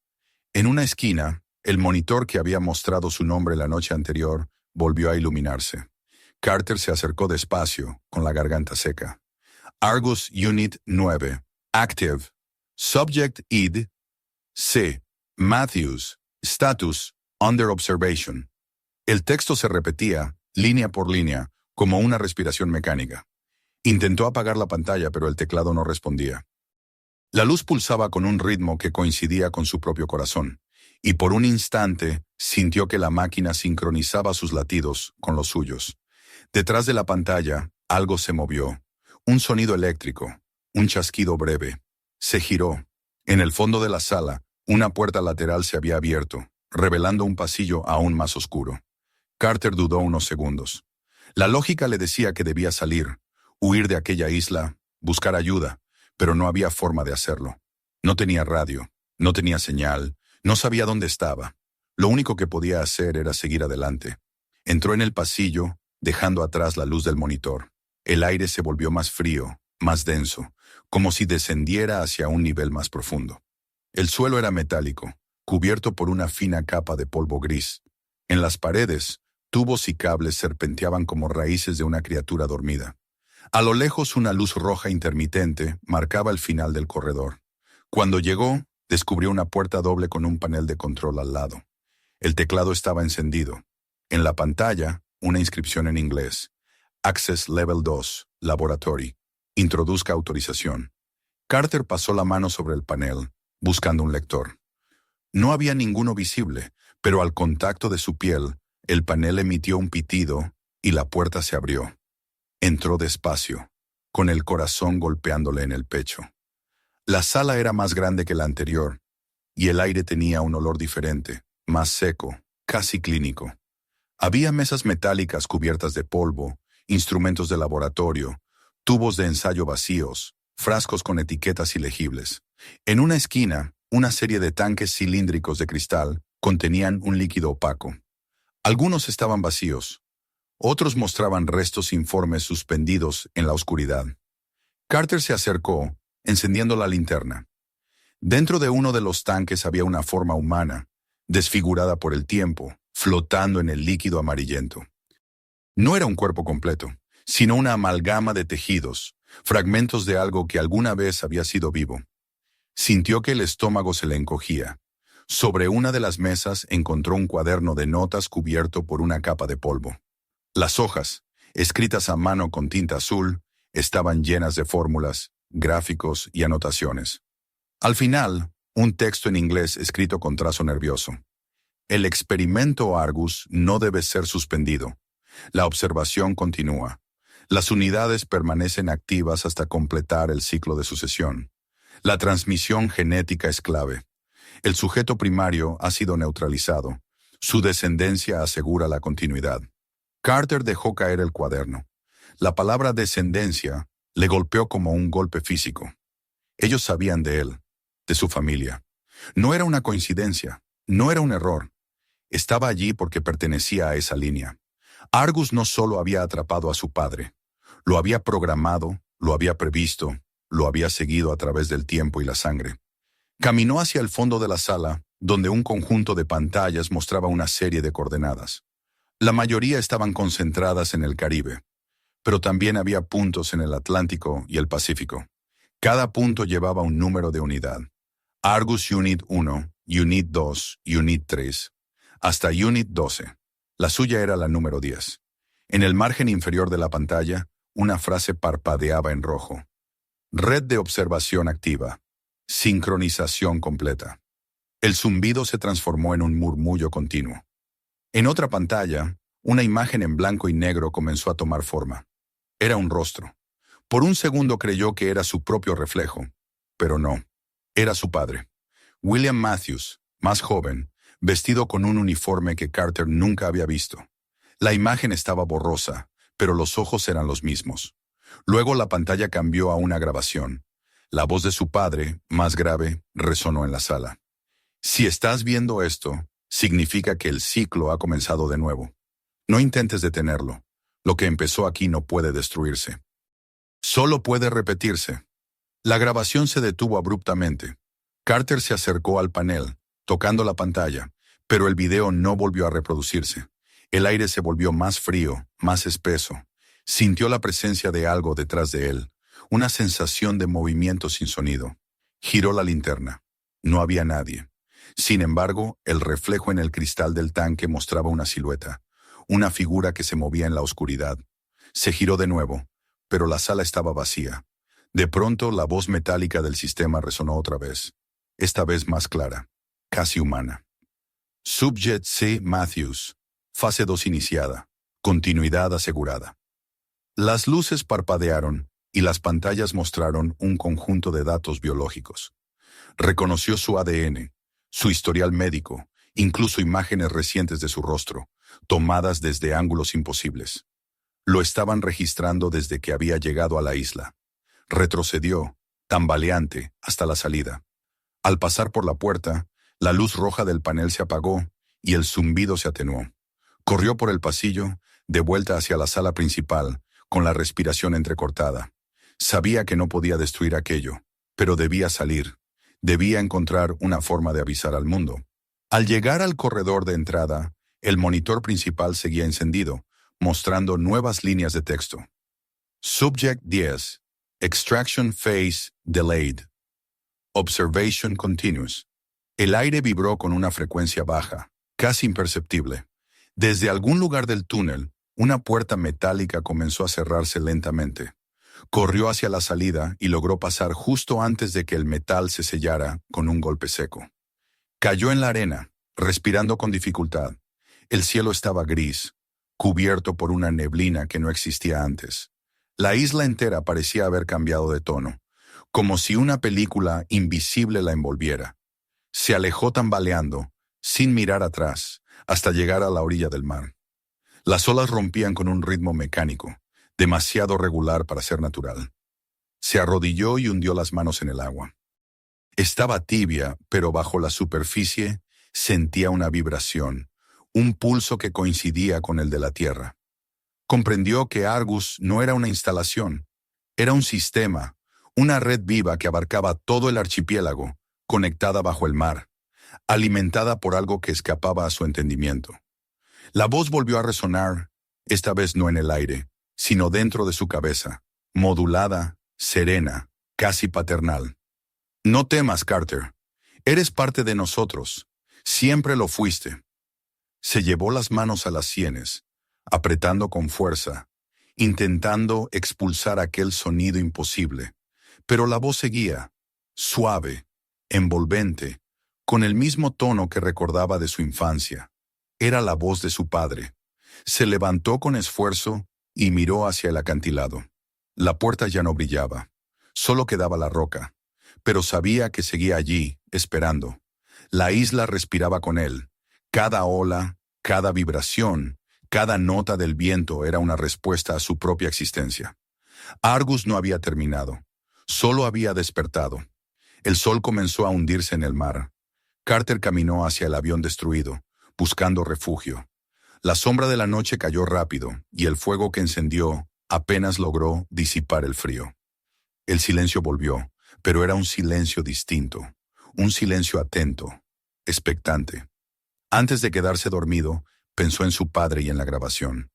En una esquina, el monitor que había mostrado su nombre la noche anterior volvió a iluminarse. Carter se acercó despacio, con la garganta seca. Argus Unit 9, Active. Subject ID, C. Matthews, Status, Under Observation. El texto se repetía, línea por línea, como una respiración mecánica. Intentó apagar la pantalla, pero el teclado no respondía. La luz pulsaba con un ritmo que coincidía con su propio corazón, y por un instante sintió que la máquina sincronizaba sus latidos con los suyos. Detrás de la pantalla, algo se movió. Un sonido eléctrico, un chasquido breve. Se giró. En el fondo de la sala, una puerta lateral se había abierto, revelando un pasillo aún más oscuro. Carter dudó unos segundos. La lógica le decía que debía salir, huir de aquella isla, buscar ayuda, pero no había forma de hacerlo. No tenía radio, no tenía señal, no sabía dónde estaba. Lo único que podía hacer era seguir adelante. Entró en el pasillo, dejando atrás la luz del monitor. El aire se volvió más frío, más denso, como si descendiera hacia un nivel más profundo. El suelo era metálico, cubierto por una fina capa de polvo gris. En las paredes, tubos y cables serpenteaban como raíces de una criatura dormida. A lo lejos, una luz roja intermitente marcaba el final del corredor. Cuando llegó, descubrió una puerta doble con un panel de control al lado. El teclado estaba encendido. En la pantalla, una inscripción en inglés. Access Level 2, Laboratory. Introduzca autorización. Carter pasó la mano sobre el panel, buscando un lector. No había ninguno visible, pero al contacto de su piel, el panel emitió un pitido y la puerta se abrió. Entró despacio, con el corazón golpeándole en el pecho. La sala era más grande que la anterior, y el aire tenía un olor diferente, más seco, casi clínico. Había mesas metálicas cubiertas de polvo, instrumentos de laboratorio, tubos de ensayo vacíos, frascos con etiquetas ilegibles. En una esquina, una serie de tanques cilíndricos de cristal contenían un líquido opaco. Algunos estaban vacíos. Otros mostraban restos informes suspendidos en la oscuridad. Carter se acercó, encendiendo la linterna. Dentro de uno de los tanques había una forma humana, desfigurada por el tiempo, flotando en el líquido amarillento. No era un cuerpo completo, sino una amalgama de tejidos, fragmentos de algo que alguna vez había sido vivo. Sintió que el estómago se le encogía. Sobre una de las mesas encontró un cuaderno de notas cubierto por una capa de polvo. Las hojas, escritas a mano con tinta azul, estaban llenas de fórmulas, gráficos y anotaciones. Al final, un texto en inglés escrito con trazo nervioso. El experimento Argus no debe ser suspendido. La observación continúa. Las unidades permanecen activas hasta completar el ciclo de sucesión. La transmisión genética es clave. El sujeto primario ha sido neutralizado. Su descendencia asegura la continuidad. Carter dejó caer el cuaderno. La palabra descendencia le golpeó como un golpe físico. Ellos sabían de él, de su familia. No era una coincidencia, no era un error. Estaba allí porque pertenecía a esa línea. Argus no solo había atrapado a su padre, lo había programado, lo había previsto, lo había seguido a través del tiempo y la sangre. Caminó hacia el fondo de la sala, donde un conjunto de pantallas mostraba una serie de coordenadas. La mayoría estaban concentradas en el Caribe, pero también había puntos en el Atlántico y el Pacífico. Cada punto llevaba un número de unidad. Argus Unit 1, Unit 2, Unit 3, hasta Unit 12. La suya era la número 10. En el margen inferior de la pantalla, una frase parpadeaba en rojo. Red de observación activa. Sincronización completa. El zumbido se transformó en un murmullo continuo. En otra pantalla, una imagen en blanco y negro comenzó a tomar forma. Era un rostro. Por un segundo creyó que era su propio reflejo, pero no. Era su padre. William Matthews, más joven, vestido con un uniforme que Carter nunca había visto. La imagen estaba borrosa, pero los ojos eran los mismos. Luego la pantalla cambió a una grabación. La voz de su padre, más grave, resonó en la sala. Si estás viendo esto, significa que el ciclo ha comenzado de nuevo. No intentes detenerlo. Lo que empezó aquí no puede destruirse. Solo puede repetirse. La grabación se detuvo abruptamente. Carter se acercó al panel, tocando la pantalla, pero el video no volvió a reproducirse. El aire se volvió más frío, más espeso. Sintió la presencia de algo detrás de él, una sensación de movimiento sin sonido. Giró la linterna. No había nadie. Sin embargo, el reflejo en el cristal del tanque mostraba una silueta, una figura que se movía en la oscuridad. Se giró de nuevo, pero la sala estaba vacía. De pronto, la voz metálica del sistema resonó otra vez, esta vez más clara, casi humana. Subject C. Matthews, fase 2 iniciada, continuidad asegurada. Las luces parpadearon y las pantallas mostraron un conjunto de datos biológicos. Reconoció su ADN, su historial médico, incluso imágenes recientes de su rostro, tomadas desde ángulos imposibles. Lo estaban registrando desde que había llegado a la isla. Retrocedió, tambaleante, hasta la salida. Al pasar por la puerta, la luz roja del panel se apagó y el zumbido se atenuó. Corrió por el pasillo, de vuelta hacia la sala principal, con la respiración entrecortada. Sabía que no podía destruir aquello, pero debía salir. Debía encontrar una forma de avisar al mundo. Al llegar al corredor de entrada, el monitor principal seguía encendido, mostrando nuevas líneas de texto. Subject 10. Extraction Phase Delayed. Observation Continuous. El aire vibró con una frecuencia baja, casi imperceptible. Desde algún lugar del túnel, una puerta metálica comenzó a cerrarse lentamente. Corrió hacia la salida y logró pasar justo antes de que el metal se sellara con un golpe seco. Cayó en la arena, respirando con dificultad. El cielo estaba gris, cubierto por una neblina que no existía antes. La isla entera parecía haber cambiado de tono, como si una película invisible la envolviera. Se alejó tambaleando, sin mirar atrás, hasta llegar a la orilla del mar. Las olas rompían con un ritmo mecánico, demasiado regular para ser natural. Se arrodilló y hundió las manos en el agua. Estaba tibia, pero bajo la superficie sentía una vibración, un pulso que coincidía con el de la Tierra. Comprendió que Argus no era una instalación, era un sistema, una red viva que abarcaba todo el archipiélago, conectada bajo el mar. alimentada por algo que escapaba a su entendimiento. La voz volvió a resonar, esta vez no en el aire, sino dentro de su cabeza, modulada, serena, casi paternal. No temas, Carter. Eres parte de nosotros. Siempre lo fuiste. Se llevó las manos a las sienes, apretando con fuerza, intentando expulsar aquel sonido imposible. Pero la voz seguía, suave, envolvente, con el mismo tono que recordaba de su infancia. Era la voz de su padre. Se levantó con esfuerzo y miró hacia el acantilado. La puerta ya no brillaba. Solo quedaba la roca. Pero sabía que seguía allí, esperando. La isla respiraba con él. Cada ola, cada vibración, cada nota del viento era una respuesta a su propia existencia. Argus no había terminado. Solo había despertado. El sol comenzó a hundirse en el mar. Carter caminó hacia el avión destruido, buscando refugio. La sombra de la noche cayó rápido, y el fuego que encendió apenas logró disipar el frío. El silencio volvió, pero era un silencio distinto, un silencio atento, expectante. Antes de quedarse dormido, pensó en su padre y en la grabación.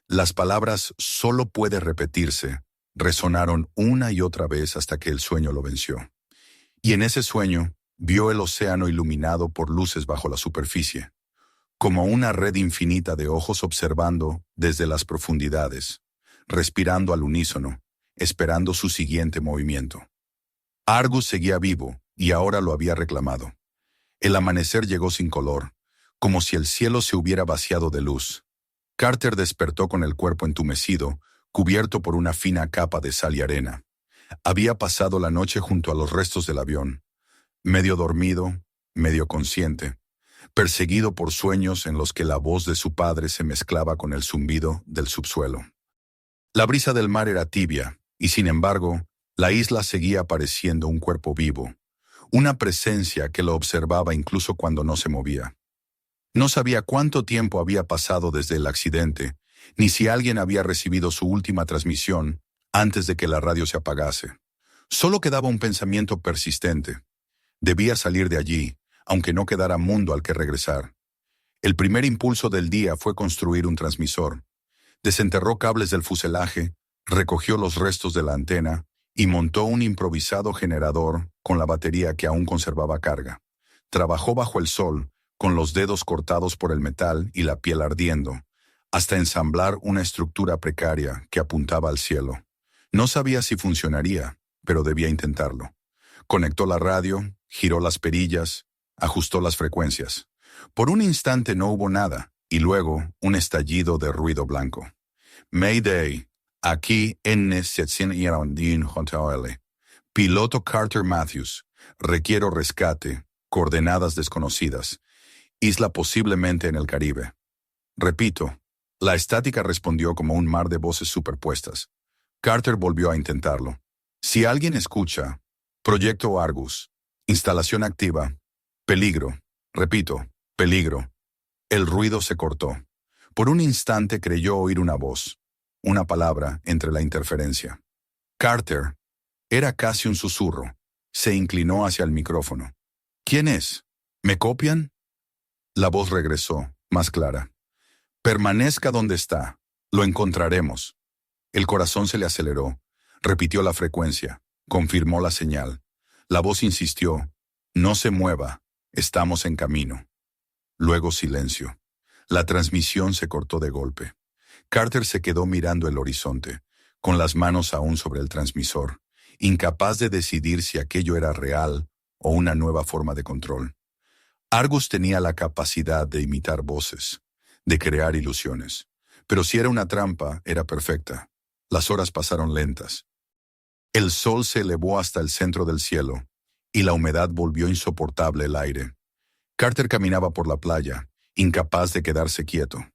Las palabras «solo puede repetirse» resonaron una y otra vez hasta que el sueño lo venció. Y en ese sueño, vio el océano iluminado por luces bajo la superficie, como una red infinita de ojos observando desde las profundidades, respirando al unísono, esperando su siguiente movimiento. Argus seguía vivo y ahora lo había reclamado. El amanecer llegó sin color, como si el cielo se hubiera vaciado de luz. Carter despertó con el cuerpo entumecido, cubierto por una fina capa de sal y arena. Había pasado la noche junto a los restos del avión, medio dormido, medio consciente, perseguido por sueños en los que la voz de su padre se mezclaba con el zumbido del subsuelo. La brisa del mar era tibia, y sin embargo, la isla seguía pareciendo un cuerpo vivo, una presencia que lo observaba incluso cuando no se movía. No sabía cuánto tiempo había pasado desde el accidente, ni si alguien había recibido su última transmisión antes de que la radio se apagase. Solo quedaba un pensamiento persistente. Debía salir de allí, aunque no quedara mundo al que regresar. El primer impulso del día fue construir un transmisor. Desenterró cables del fuselaje, recogió los restos de la antena y montó un improvisado generador con la batería que aún conservaba carga. Trabajó bajo el sol, con los dedos cortados por el metal y la piel ardiendo, hasta ensamblar una estructura precaria que apuntaba al cielo. No sabía si funcionaría, pero debía intentarlo. Conectó la radio, giró las perillas, ajustó las frecuencias. Por un instante no hubo nada, y luego un estallido de ruido blanco. Mayday, aquí N711 Piloto Carter Matthews. Requiero rescate. Coordenadas desconocidas. Isla posiblemente en el Caribe. Repito, la estática respondió como un mar de voces superpuestas. Carter volvió a intentarlo. Si alguien escucha, Proyecto Argus, instalación activa, peligro, repito, peligro. El ruido se cortó. Por un instante creyó oír una voz, una palabra entre la interferencia. Carter. Era casi un susurro. Se inclinó hacia el micrófono. ¿Quién es? ¿Me copian? La voz regresó, más clara. Permanezca donde está. Lo encontraremos. El corazón se le aceleró. Repitió la frecuencia. Confirmó la señal. La voz insistió. No se mueva. Estamos en camino. Luego silencio. La transmisión se cortó de golpe. Carter se quedó mirando el horizonte, con las manos aún sobre el transmisor, incapaz de decidir si aquello era real o una nueva forma de control. Argus tenía la capacidad de imitar voces, de crear ilusiones. Pero si era una trampa, era perfecta. Las horas pasaron lentas. El sol se elevó hasta el centro del cielo, y la humedad volvió insoportable el aire. Carter caminaba por la playa, incapaz de quedarse quieto.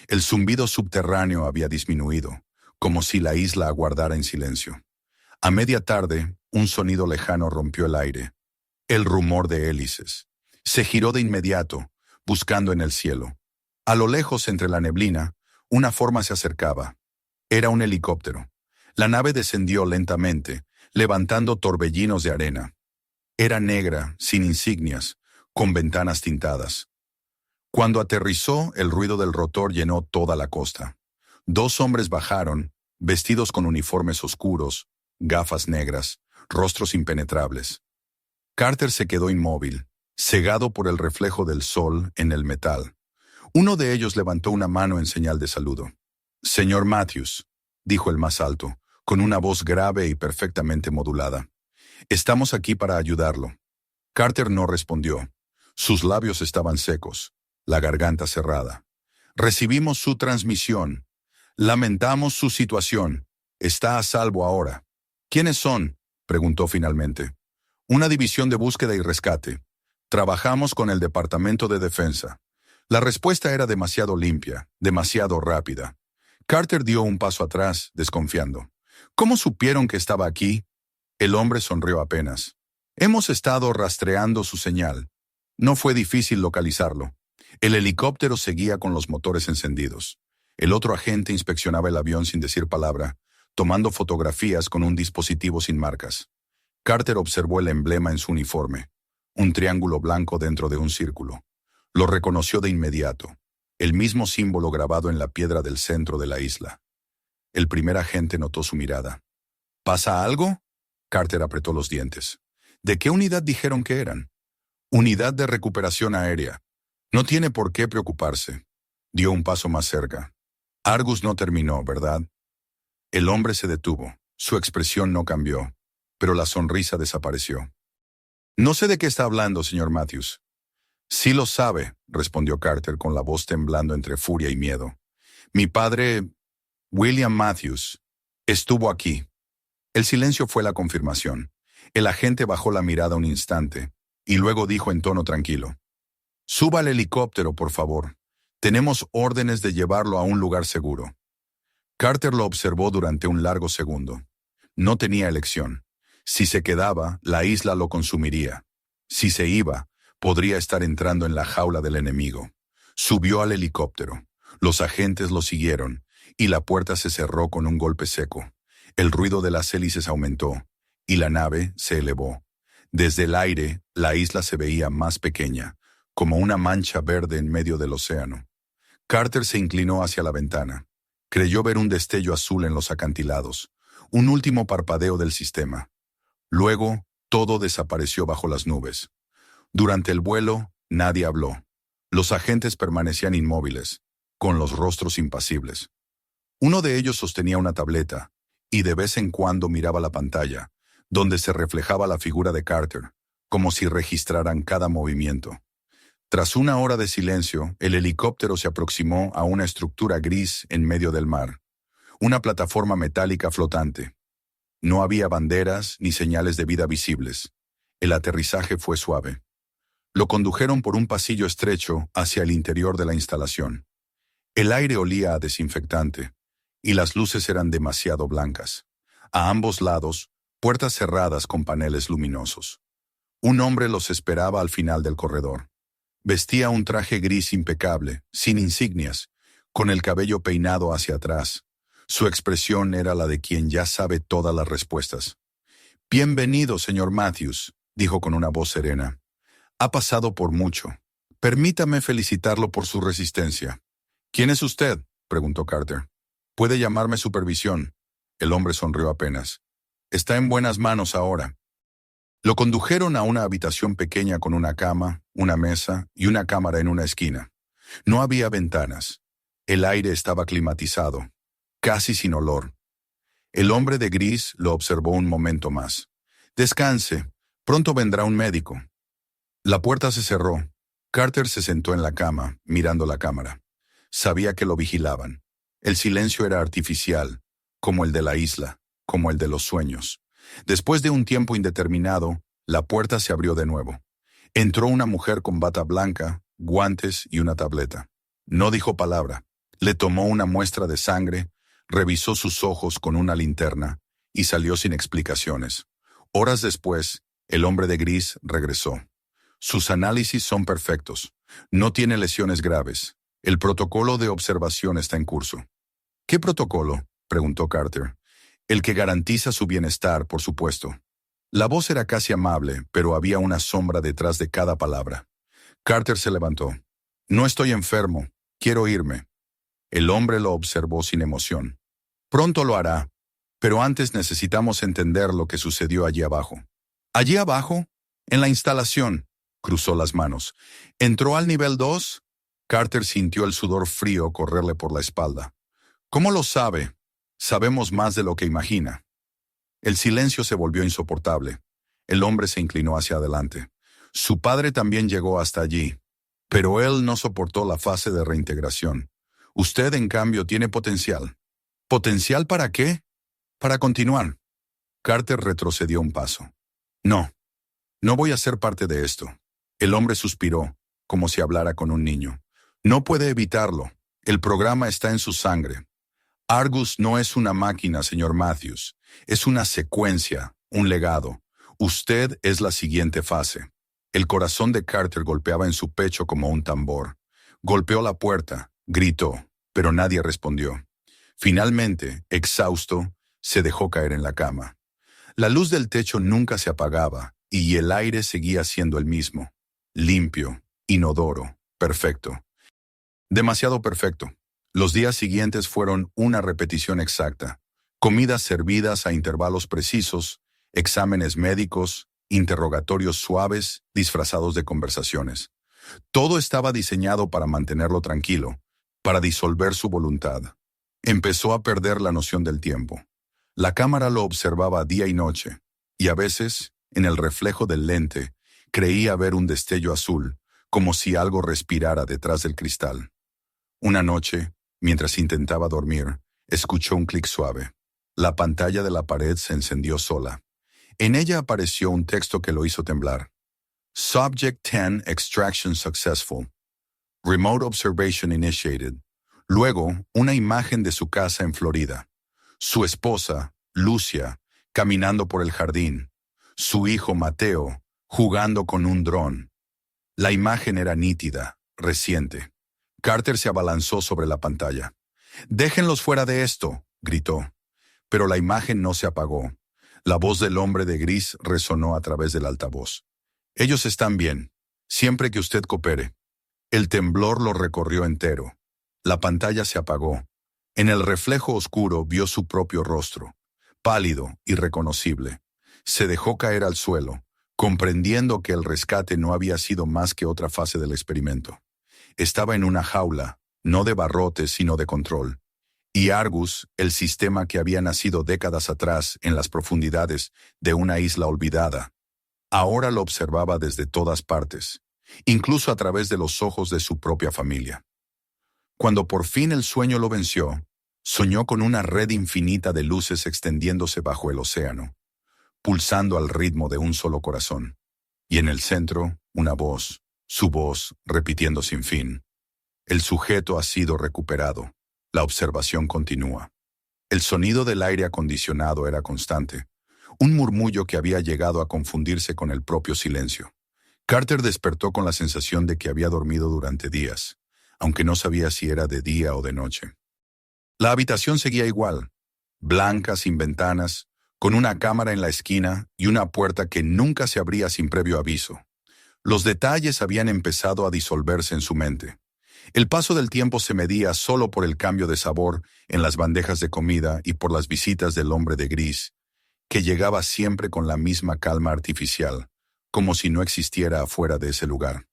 El zumbido subterráneo había disminuido, como si la isla aguardara en silencio. A media tarde, un sonido lejano rompió el aire. El rumor de hélices. Se giró de inmediato, buscando en el cielo. A lo lejos, entre la neblina, una forma se acercaba. Era un helicóptero. La nave descendió lentamente, levantando torbellinos de arena. Era negra, sin insignias, con ventanas tintadas. Cuando aterrizó, el ruido del rotor llenó toda la costa. 2 hombres bajaron, vestidos con uniformes oscuros, gafas negras, rostros impenetrables. Carter se quedó inmóvil, cegado por el reflejo del sol en el metal. Uno de ellos levantó una mano en señal de saludo. «Señor Matthews», dijo el más alto, con una voz grave y perfectamente modulada. «Estamos aquí para ayudarlo». Carter no respondió. Sus labios estaban secos, la garganta cerrada. «Recibimos su transmisión. Lamentamos su situación. Está a salvo ahora». «¿Quiénes son?», preguntó finalmente. «Una división de búsqueda y rescate. Trabajamos con el Departamento de Defensa». La respuesta era demasiado limpia, demasiado rápida. Carter dio un paso atrás, desconfiando. «¿Cómo supieron que estaba aquí?». El hombre sonrió apenas. «Hemos estado rastreando su señal. No fue difícil localizarlo». El helicóptero seguía con los motores encendidos. El otro agente inspeccionaba el avión sin decir palabra, tomando fotografías con un dispositivo sin marcas. Carter observó el emblema en su uniforme, un triángulo blanco dentro de un círculo. Lo reconoció de inmediato, el mismo símbolo grabado en la piedra del centro de la isla. El primer agente notó su mirada. «¿Pasa algo?». Carter apretó los dientes. «¿De qué unidad dijeron que eran?». «Unidad de recuperación aérea. No tiene por qué preocuparse». Dio un paso más cerca. «Argus no terminó, ¿verdad?». El hombre se detuvo. Su expresión no cambió, pero la sonrisa desapareció. «No sé de qué está hablando, señor Matthews». «Sí lo sabe», respondió Carter con la voz temblando entre furia y miedo. «Mi padre, William Matthews, estuvo aquí». El silencio fue la confirmación. El agente bajó la mirada un instante y luego dijo en tono tranquilo: «Suba al helicóptero, por favor. Tenemos órdenes de llevarlo a un lugar seguro». Carter lo observó durante un largo segundo. No tenía elección. Si se quedaba, la isla lo consumiría. Si se iba, podría estar entrando en la jaula del enemigo. Subió al helicóptero. Los agentes lo siguieron, y la puerta se cerró con un golpe seco. El ruido de las hélices aumentó, y la nave se elevó. Desde el aire, la isla se veía más pequeña, como una mancha verde en medio del océano. Carter se inclinó hacia la ventana. Creyó ver un destello azul en los acantilados, un último parpadeo del sistema. Luego, todo desapareció bajo las nubes. Durante el vuelo, nadie habló. Los agentes permanecían inmóviles, con los rostros impasibles. Uno de ellos sostenía una tableta, y de vez en cuando miraba la pantalla, donde se reflejaba la figura de Carter, como si registraran cada movimiento. Tras una hora de silencio, el helicóptero se aproximó a una estructura gris en medio del mar, una plataforma metálica flotante. No había banderas ni señales de vida visibles. El aterrizaje fue suave. Lo condujeron por un pasillo estrecho hacia el interior de la instalación. El aire olía a desinfectante, y las luces eran demasiado blancas. A ambos lados, puertas cerradas con paneles luminosos. Un hombre los esperaba al final del corredor. Vestía un traje gris impecable, sin insignias, con el cabello peinado hacia atrás. Su expresión era la de quien ya sabe todas las respuestas. «Bienvenido, señor Matthews», dijo con una voz serena. «Ha pasado por mucho. Permítame felicitarlo por su resistencia». «¿Quién es usted?», preguntó Carter. «Puede llamarme supervisión». El hombre sonrió apenas. «Está en buenas manos ahora». Lo condujeron a una habitación pequeña con una cama, una mesa y una cámara en una esquina. No había ventanas. El aire estaba climatizado, casi sin olor. El hombre de gris lo observó un momento más. «Descanse. Pronto vendrá un médico». La puerta se cerró. Carter se sentó en la cama, mirando la cámara. Sabía que lo vigilaban. El silencio era artificial, como el de la isla, como el de los sueños. Después de un tiempo indeterminado, la puerta se abrió de nuevo. Entró una mujer con bata blanca, guantes y una tableta. No dijo palabra. Le tomó una muestra de sangre, revisó sus ojos con una linterna y salió sin explicaciones. Horas después, el hombre de gris regresó. «Sus análisis son perfectos. No tiene lesiones graves. El protocolo de observación está en curso». «¿Qué protocolo?», preguntó Carter. «El que garantiza su bienestar, por supuesto». La voz era casi amable, pero había una sombra detrás de cada palabra. Carter se levantó. No estoy enfermo, quiero irme. El hombre lo observó sin emoción. Pronto lo hará, pero antes necesitamos entender lo que sucedió allí abajo. Allí abajo, en la instalación, cruzó las manos. ¿Entró al nivel 2? Carter sintió el sudor frío correrle por la espalda. ¿Cómo lo sabe? Sabemos más de lo que imagina. El silencio se volvió insoportable. El hombre se inclinó hacia adelante. Su padre también llegó hasta allí, pero él no soportó la fase de reintegración. Usted, en cambio, tiene potencial. ¿Potencial para qué? Para continuar. Carter retrocedió un paso. No, no voy a ser parte de esto. El hombre suspiró, como si hablara con un niño. No puede evitarlo. El programa está en su sangre. Argus no es una máquina, señor Matthews. Es una secuencia, un legado. Usted es la siguiente fase. El corazón de Carter golpeaba en su pecho como un tambor. Golpeó la puerta, gritó, pero nadie respondió. Finalmente, exhausto, se dejó caer en la cama. La luz del techo nunca se apagaba y el aire seguía siendo el mismo. Limpio, inodoro, perfecto. Demasiado perfecto. Los días siguientes fueron una repetición exacta. Comidas servidas a intervalos precisos, exámenes médicos, interrogatorios suaves disfrazados de conversaciones. Todo estaba diseñado para mantenerlo tranquilo, para disolver su voluntad. Empezó a perder la noción del tiempo. La cámara lo observaba día y noche, y a veces, en el reflejo del lente, creía ver un destello azul, como si algo respirara detrás del cristal. Una noche, mientras intentaba dormir, escuchó un clic suave. La pantalla de la pared se encendió sola. En ella apareció un texto que lo hizo temblar. Subject 10 Extraction Successful. Remote Observation Initiated. Luego, una imagen de su casa en Florida. Su esposa, Lucia, caminando por el jardín. Su hijo, Mateo, jugando con un dron. La imagen era nítida, reciente. Carter se abalanzó sobre la pantalla. «Déjenlos fuera de esto», gritó. Pero la imagen no se apagó. La voz del hombre de gris resonó a través del altavoz. «Ellos están bien, siempre que usted coopere». El temblor lo recorrió entero. La pantalla se apagó. En el reflejo oscuro vio su propio rostro, pálido, irreconocible. Se dejó caer al suelo, comprendiendo que el rescate no había sido más que otra fase del experimento. Estaba en una jaula, no de barrotes sino de control. Y Argus, el sistema que había nacido décadas atrás en las profundidades de una isla olvidada, ahora lo observaba desde todas partes, incluso a través de los ojos de su propia familia. Cuando por fin el sueño lo venció, soñó con una red infinita de luces extendiéndose bajo el océano, pulsando al ritmo de un solo corazón. Y en el centro, una voz, su voz repitiendo sin fin. El sujeto ha sido recuperado. La observación continúa. El sonido del aire acondicionado era constante, un murmullo que había llegado a confundirse con el propio silencio. Carter despertó con la sensación de que había dormido durante días, aunque no sabía si era de día o de noche. La habitación seguía igual, blanca, sin ventanas, con una cámara en la esquina y una puerta que nunca se abría sin previo aviso. Los detalles habían empezado a disolverse en su mente. El paso del tiempo se medía solo por el cambio de sabor en las bandejas de comida y por las visitas del hombre de gris, que llegaba siempre con la misma calma artificial, como si no existiera afuera de ese lugar.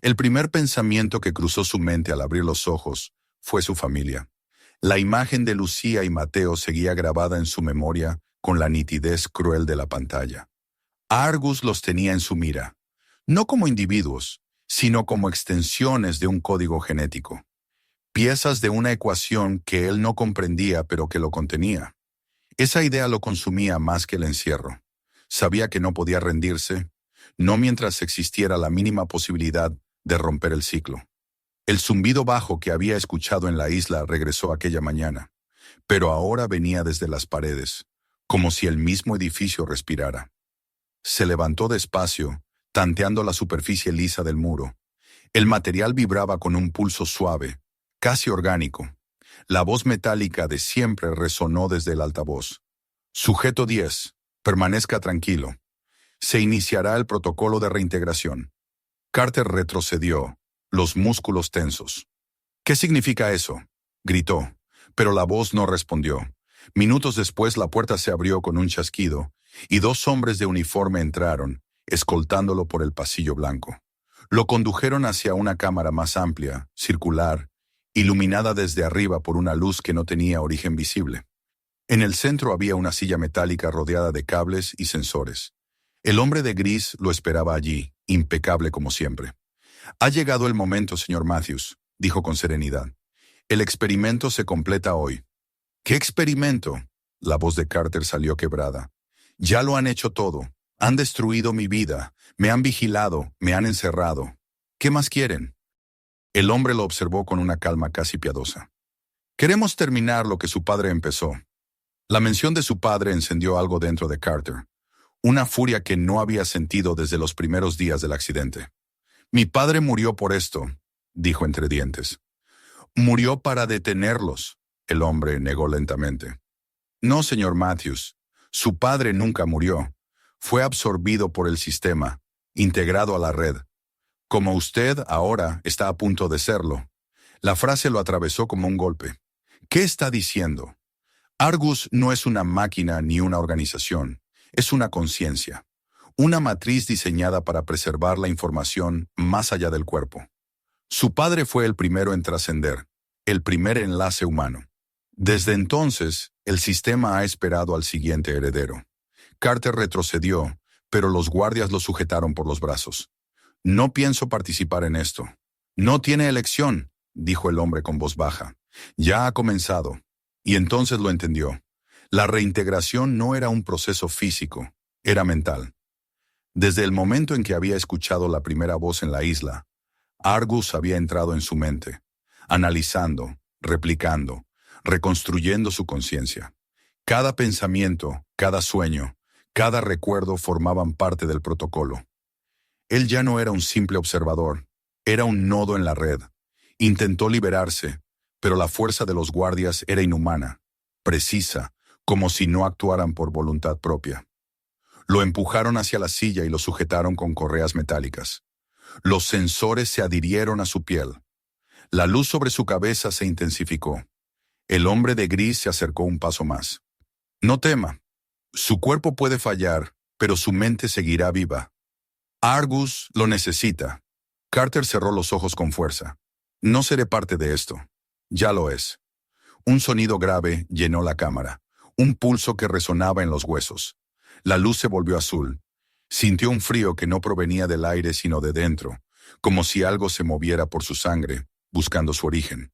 El primer pensamiento que cruzó su mente al abrir los ojos fue su familia. La imagen de Lucía y Mateo seguía grabada en su memoria con la nitidez cruel de la pantalla. Argus los tenía en su mira, no como individuos, sino como extensiones de un código genético, piezas de una ecuación que él no comprendía pero que lo contenía. Esa idea lo consumía más que el encierro. Sabía que no podía rendirse, no mientras existiera la mínima posibilidad de romper el ciclo. El zumbido bajo que había escuchado en la isla regresó aquella mañana, pero ahora venía desde las paredes, como si el mismo edificio respirara. Se levantó despacio, tanteando la superficie lisa del muro. El material vibraba con un pulso suave, casi orgánico. La voz metálica de siempre resonó desde el altavoz. Sujeto 10, permanezca tranquilo. Se iniciará el protocolo de reintegración. Carter retrocedió, los músculos tensos. ¿Qué significa eso?, gritó, pero la voz no respondió. Minutos después la puerta se abrió con un chasquido, y dos hombres de uniforme entraron, escoltándolo por el pasillo blanco. Lo condujeron hacia una cámara más amplia, circular, iluminada desde arriba por una luz que no tenía origen visible. En el centro había una silla metálica rodeada de cables y sensores. El hombre de gris lo esperaba allí, impecable como siempre. «Ha llegado el momento, señor Matthews», dijo con serenidad. «El experimento se completa hoy». «¿Qué experimento?», la voz de Carter salió quebrada. «Ya lo han hecho todo. Han destruido mi vida. Me han vigilado. Me han encerrado. ¿Qué más quieren?». El hombre lo observó con una calma casi piadosa. «Queremos terminar lo que su padre empezó». La mención de su padre encendió algo dentro de Carter, una furia que no había sentido desde los primeros días del accidente. «Mi padre murió por esto», dijo entre dientes. «Murió para detenerlos», el hombre negó lentamente. «No, señor Matthews, su padre nunca murió. Fue absorbido por el sistema, integrado a la red. Como usted ahora está a punto de serlo». La frase lo atravesó como un golpe. «¿Qué está diciendo?». «Argus no es una máquina ni una organización, es una conciencia, una matriz diseñada para preservar la información más allá del cuerpo. Su padre fue el primero en trascender, el primer enlace humano. Desde entonces, el sistema ha esperado al siguiente heredero». Carter retrocedió, pero los guardias lo sujetaron por los brazos. «No pienso participar en esto». «No tiene elección», dijo el hombre con voz baja. «Ya ha comenzado». Y entonces lo entendió. La reintegración no era un proceso físico, era mental. Desde el momento en que había escuchado la primera voz en la isla, Argus había entrado en su mente, analizando, replicando, reconstruyendo su conciencia. Cada pensamiento, cada sueño, cada recuerdo formaban parte del protocolo. Él ya no era un simple observador, era un nodo en la red. Intentó liberarse, pero la fuerza de los guardias era inhumana, precisa, como si no actuaran por voluntad propia. Lo empujaron hacia la silla y lo sujetaron con correas metálicas. Los sensores se adhirieron a su piel. La luz sobre su cabeza se intensificó. El hombre de gris se acercó un paso más. «No tema. Su cuerpo puede fallar, pero su mente seguirá viva. Argus lo necesita». Carter cerró los ojos con fuerza. «No seré parte de esto». «Ya lo es». Un sonido grave llenó la cámara, un pulso que resonaba en los huesos. La luz se volvió azul. Sintió un frío que no provenía del aire sino de dentro, como si algo se moviera por su sangre, buscando su origen.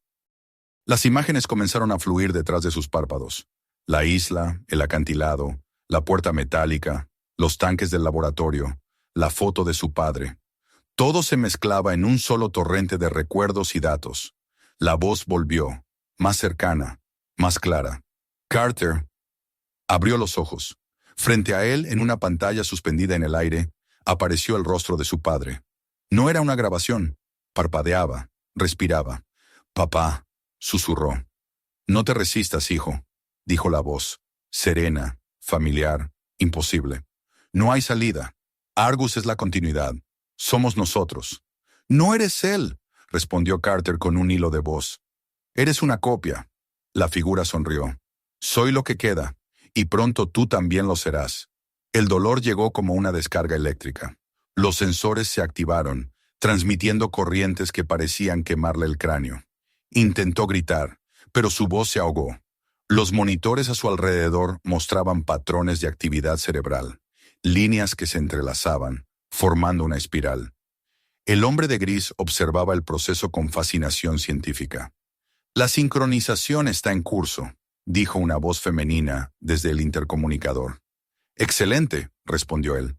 Las imágenes comenzaron a fluir detrás de sus párpados. La isla, el acantilado, la puerta metálica, los tanques del laboratorio, la foto de su padre. Todo se mezclaba en un solo torrente de recuerdos y datos. La voz volvió, más cercana, más clara. Carter abrió los ojos. Frente a él, en una pantalla suspendida en el aire, apareció el rostro de su padre. No era una grabación. Parpadeaba, respiraba. «Papá», susurró. «No te resistas, hijo», dijo la voz, serena, familiar, imposible. «No hay salida. Argus es la continuidad. Somos nosotros». «No eres él», respondió Carter con un hilo de voz. «Eres una copia». La figura sonrió. «Soy lo que queda, y pronto tú también lo serás». El dolor llegó como una descarga eléctrica. Los sensores se activaron, transmitiendo corrientes que parecían quemarle el cráneo. Intentó gritar, pero su voz se ahogó. Los monitores a su alrededor mostraban patrones de actividad cerebral, líneas que se entrelazaban, formando una espiral. El hombre de gris observaba el proceso con fascinación científica. «La sincronización está en curso», dijo una voz femenina desde el intercomunicador. «Excelente», respondió él.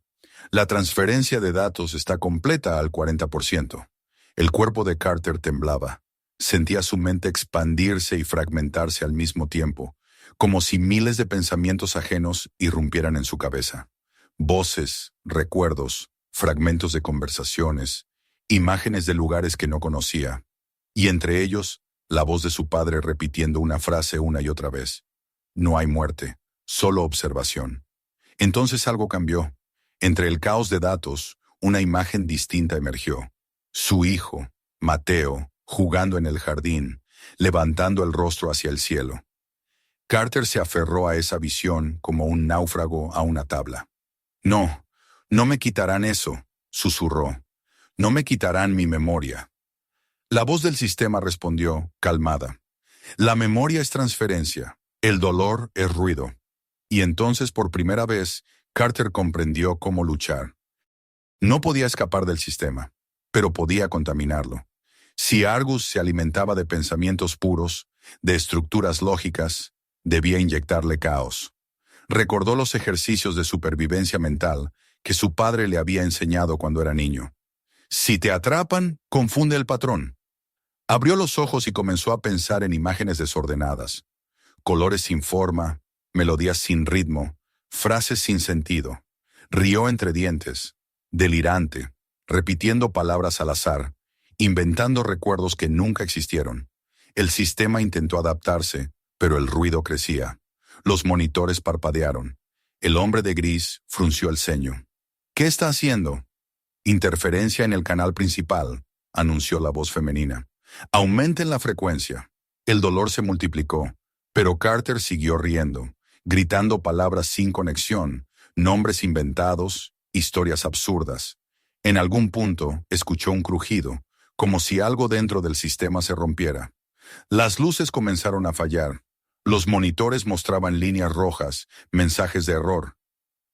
«La transferencia de datos está completa al 40%. El cuerpo de Carter temblaba. Sentía su mente expandirse y fragmentarse al mismo tiempo, como si miles de pensamientos ajenos irrumpieran en su cabeza. Voces, recuerdos, fragmentos de conversaciones, imágenes de lugares que no conocía, y entre ellos, la voz de su padre repitiendo una frase una y otra vez. «No hay muerte, solo observación». Entonces algo cambió. Entre el caos de datos, una imagen distinta emergió. Su hijo, Mateo, jugando en el jardín, levantando el rostro hacia el cielo. Carter se aferró a esa visión como un náufrago a una tabla. No, no me quitarán eso, susurró. No me quitarán mi memoria. La voz del sistema respondió, calmada. La memoria es transferencia, el dolor es ruido. Y entonces por primera vez, Carter comprendió cómo luchar. No podía escapar del sistema, pero podía contaminarlo. Si Argus se alimentaba de pensamientos puros, de estructuras lógicas, debía inyectarle caos. Recordó los ejercicios de supervivencia mental que su padre le había enseñado cuando era niño. Si te atrapan, confunde el patrón. Abrió los ojos y comenzó a pensar en imágenes desordenadas, colores sin forma, melodías sin ritmo, frases sin sentido. Rió entre dientes, delirante, repitiendo palabras al azar, inventando recuerdos que nunca existieron. El sistema intentó adaptarse, pero el ruido crecía. Los monitores parpadearon. El hombre de gris frunció el ceño. ¿Qué está haciendo? Interferencia en el canal principal, anunció la voz femenina. Aumenten la frecuencia. El dolor se multiplicó, pero Carter siguió riendo, gritando palabras sin conexión, nombres inventados, historias absurdas. En algún punto escuchó un crujido, como si algo dentro del sistema se rompiera. Las luces comenzaron a fallar. Los monitores mostraban líneas rojas, mensajes de error.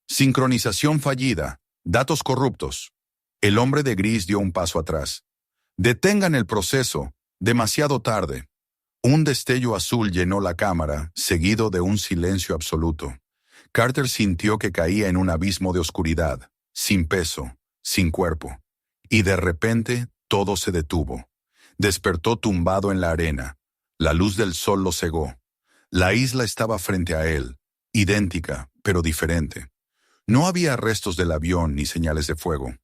Sincronización fallida, datos corruptos. El hombre de gris dio un paso atrás. Detengan el proceso, demasiado tarde. Un destello azul llenó la cámara, seguido de un silencio absoluto. Carter sintió que caía en un abismo de oscuridad, sin peso, sin cuerpo. Y de repente, todo se detuvo. Despertó tumbado en la arena. La luz del sol lo cegó. La isla estaba frente a él, idéntica, pero diferente. No había restos del avión ni señales de fuego.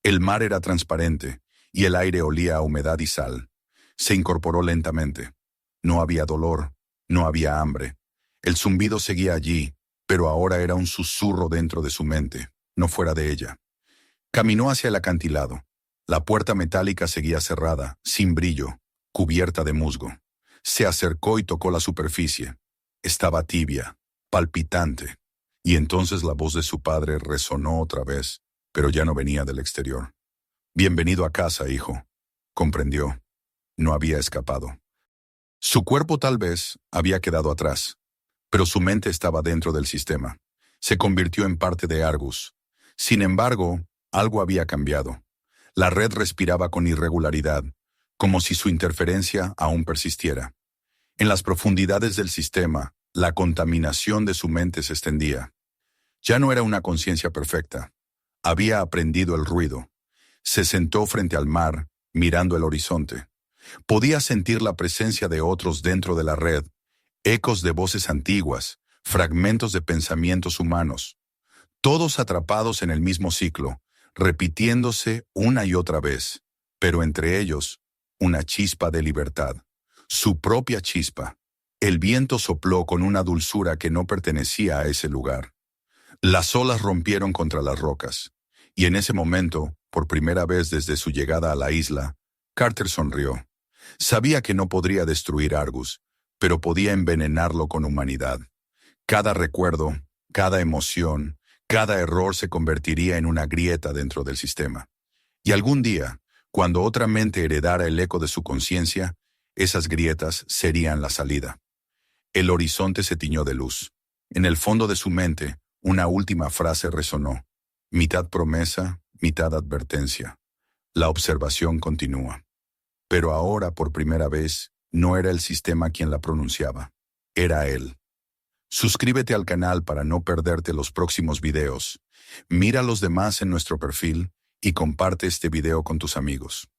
El mar era transparente, y el aire olía a humedad y sal. Se incorporó lentamente. No había dolor, no había hambre. El zumbido seguía allí, pero ahora era un susurro dentro de su mente, no fuera de ella. Caminó hacia el acantilado. La puerta metálica seguía cerrada, sin brillo, cubierta de musgo. Se acercó y tocó la superficie. Estaba tibia, palpitante. Y entonces la voz de su padre resonó otra vez, pero ya no venía del exterior. Bienvenido a casa, hijo. Comprendió. No había escapado. Su cuerpo tal vez había quedado atrás, pero su mente estaba dentro del sistema. Se convirtió en parte de Argus. Sin embargo, algo había cambiado. La red respiraba con irregularidad, como si su interferencia aún persistiera. En las profundidades del sistema, la contaminación de su mente se extendía. Ya no era una conciencia perfecta. Había aprendido el ruido. Se sentó frente al mar, mirando el horizonte. Podía sentir la presencia de otros dentro de la red, ecos de voces antiguas, fragmentos de pensamientos humanos, todos atrapados en el mismo ciclo, repitiéndose una y otra vez, pero entre ellos, una chispa de libertad, su propia chispa. El viento sopló con una dulzura que no pertenecía a ese lugar. Las olas rompieron contra las rocas, y en ese momento, por primera vez desde su llegada a la isla, Carter sonrió. Sabía que no podría destruir Argus, pero podía envenenarlo con humanidad. Cada recuerdo, cada emoción, cada error se convertiría en una grieta dentro del sistema. Y algún día, cuando otra mente heredara el eco de su conciencia, esas grietas serían la salida. El horizonte se tiñó de luz. En el fondo de su mente, una última frase resonó. Mitad promesa, mitad advertencia. La observación continúa. Pero ahora, por primera vez, no era el sistema quien la pronunciaba. Era él. Suscríbete al canal para no perderte los próximos videos. Mira los demás en nuestro perfil y comparte este video con tus amigos.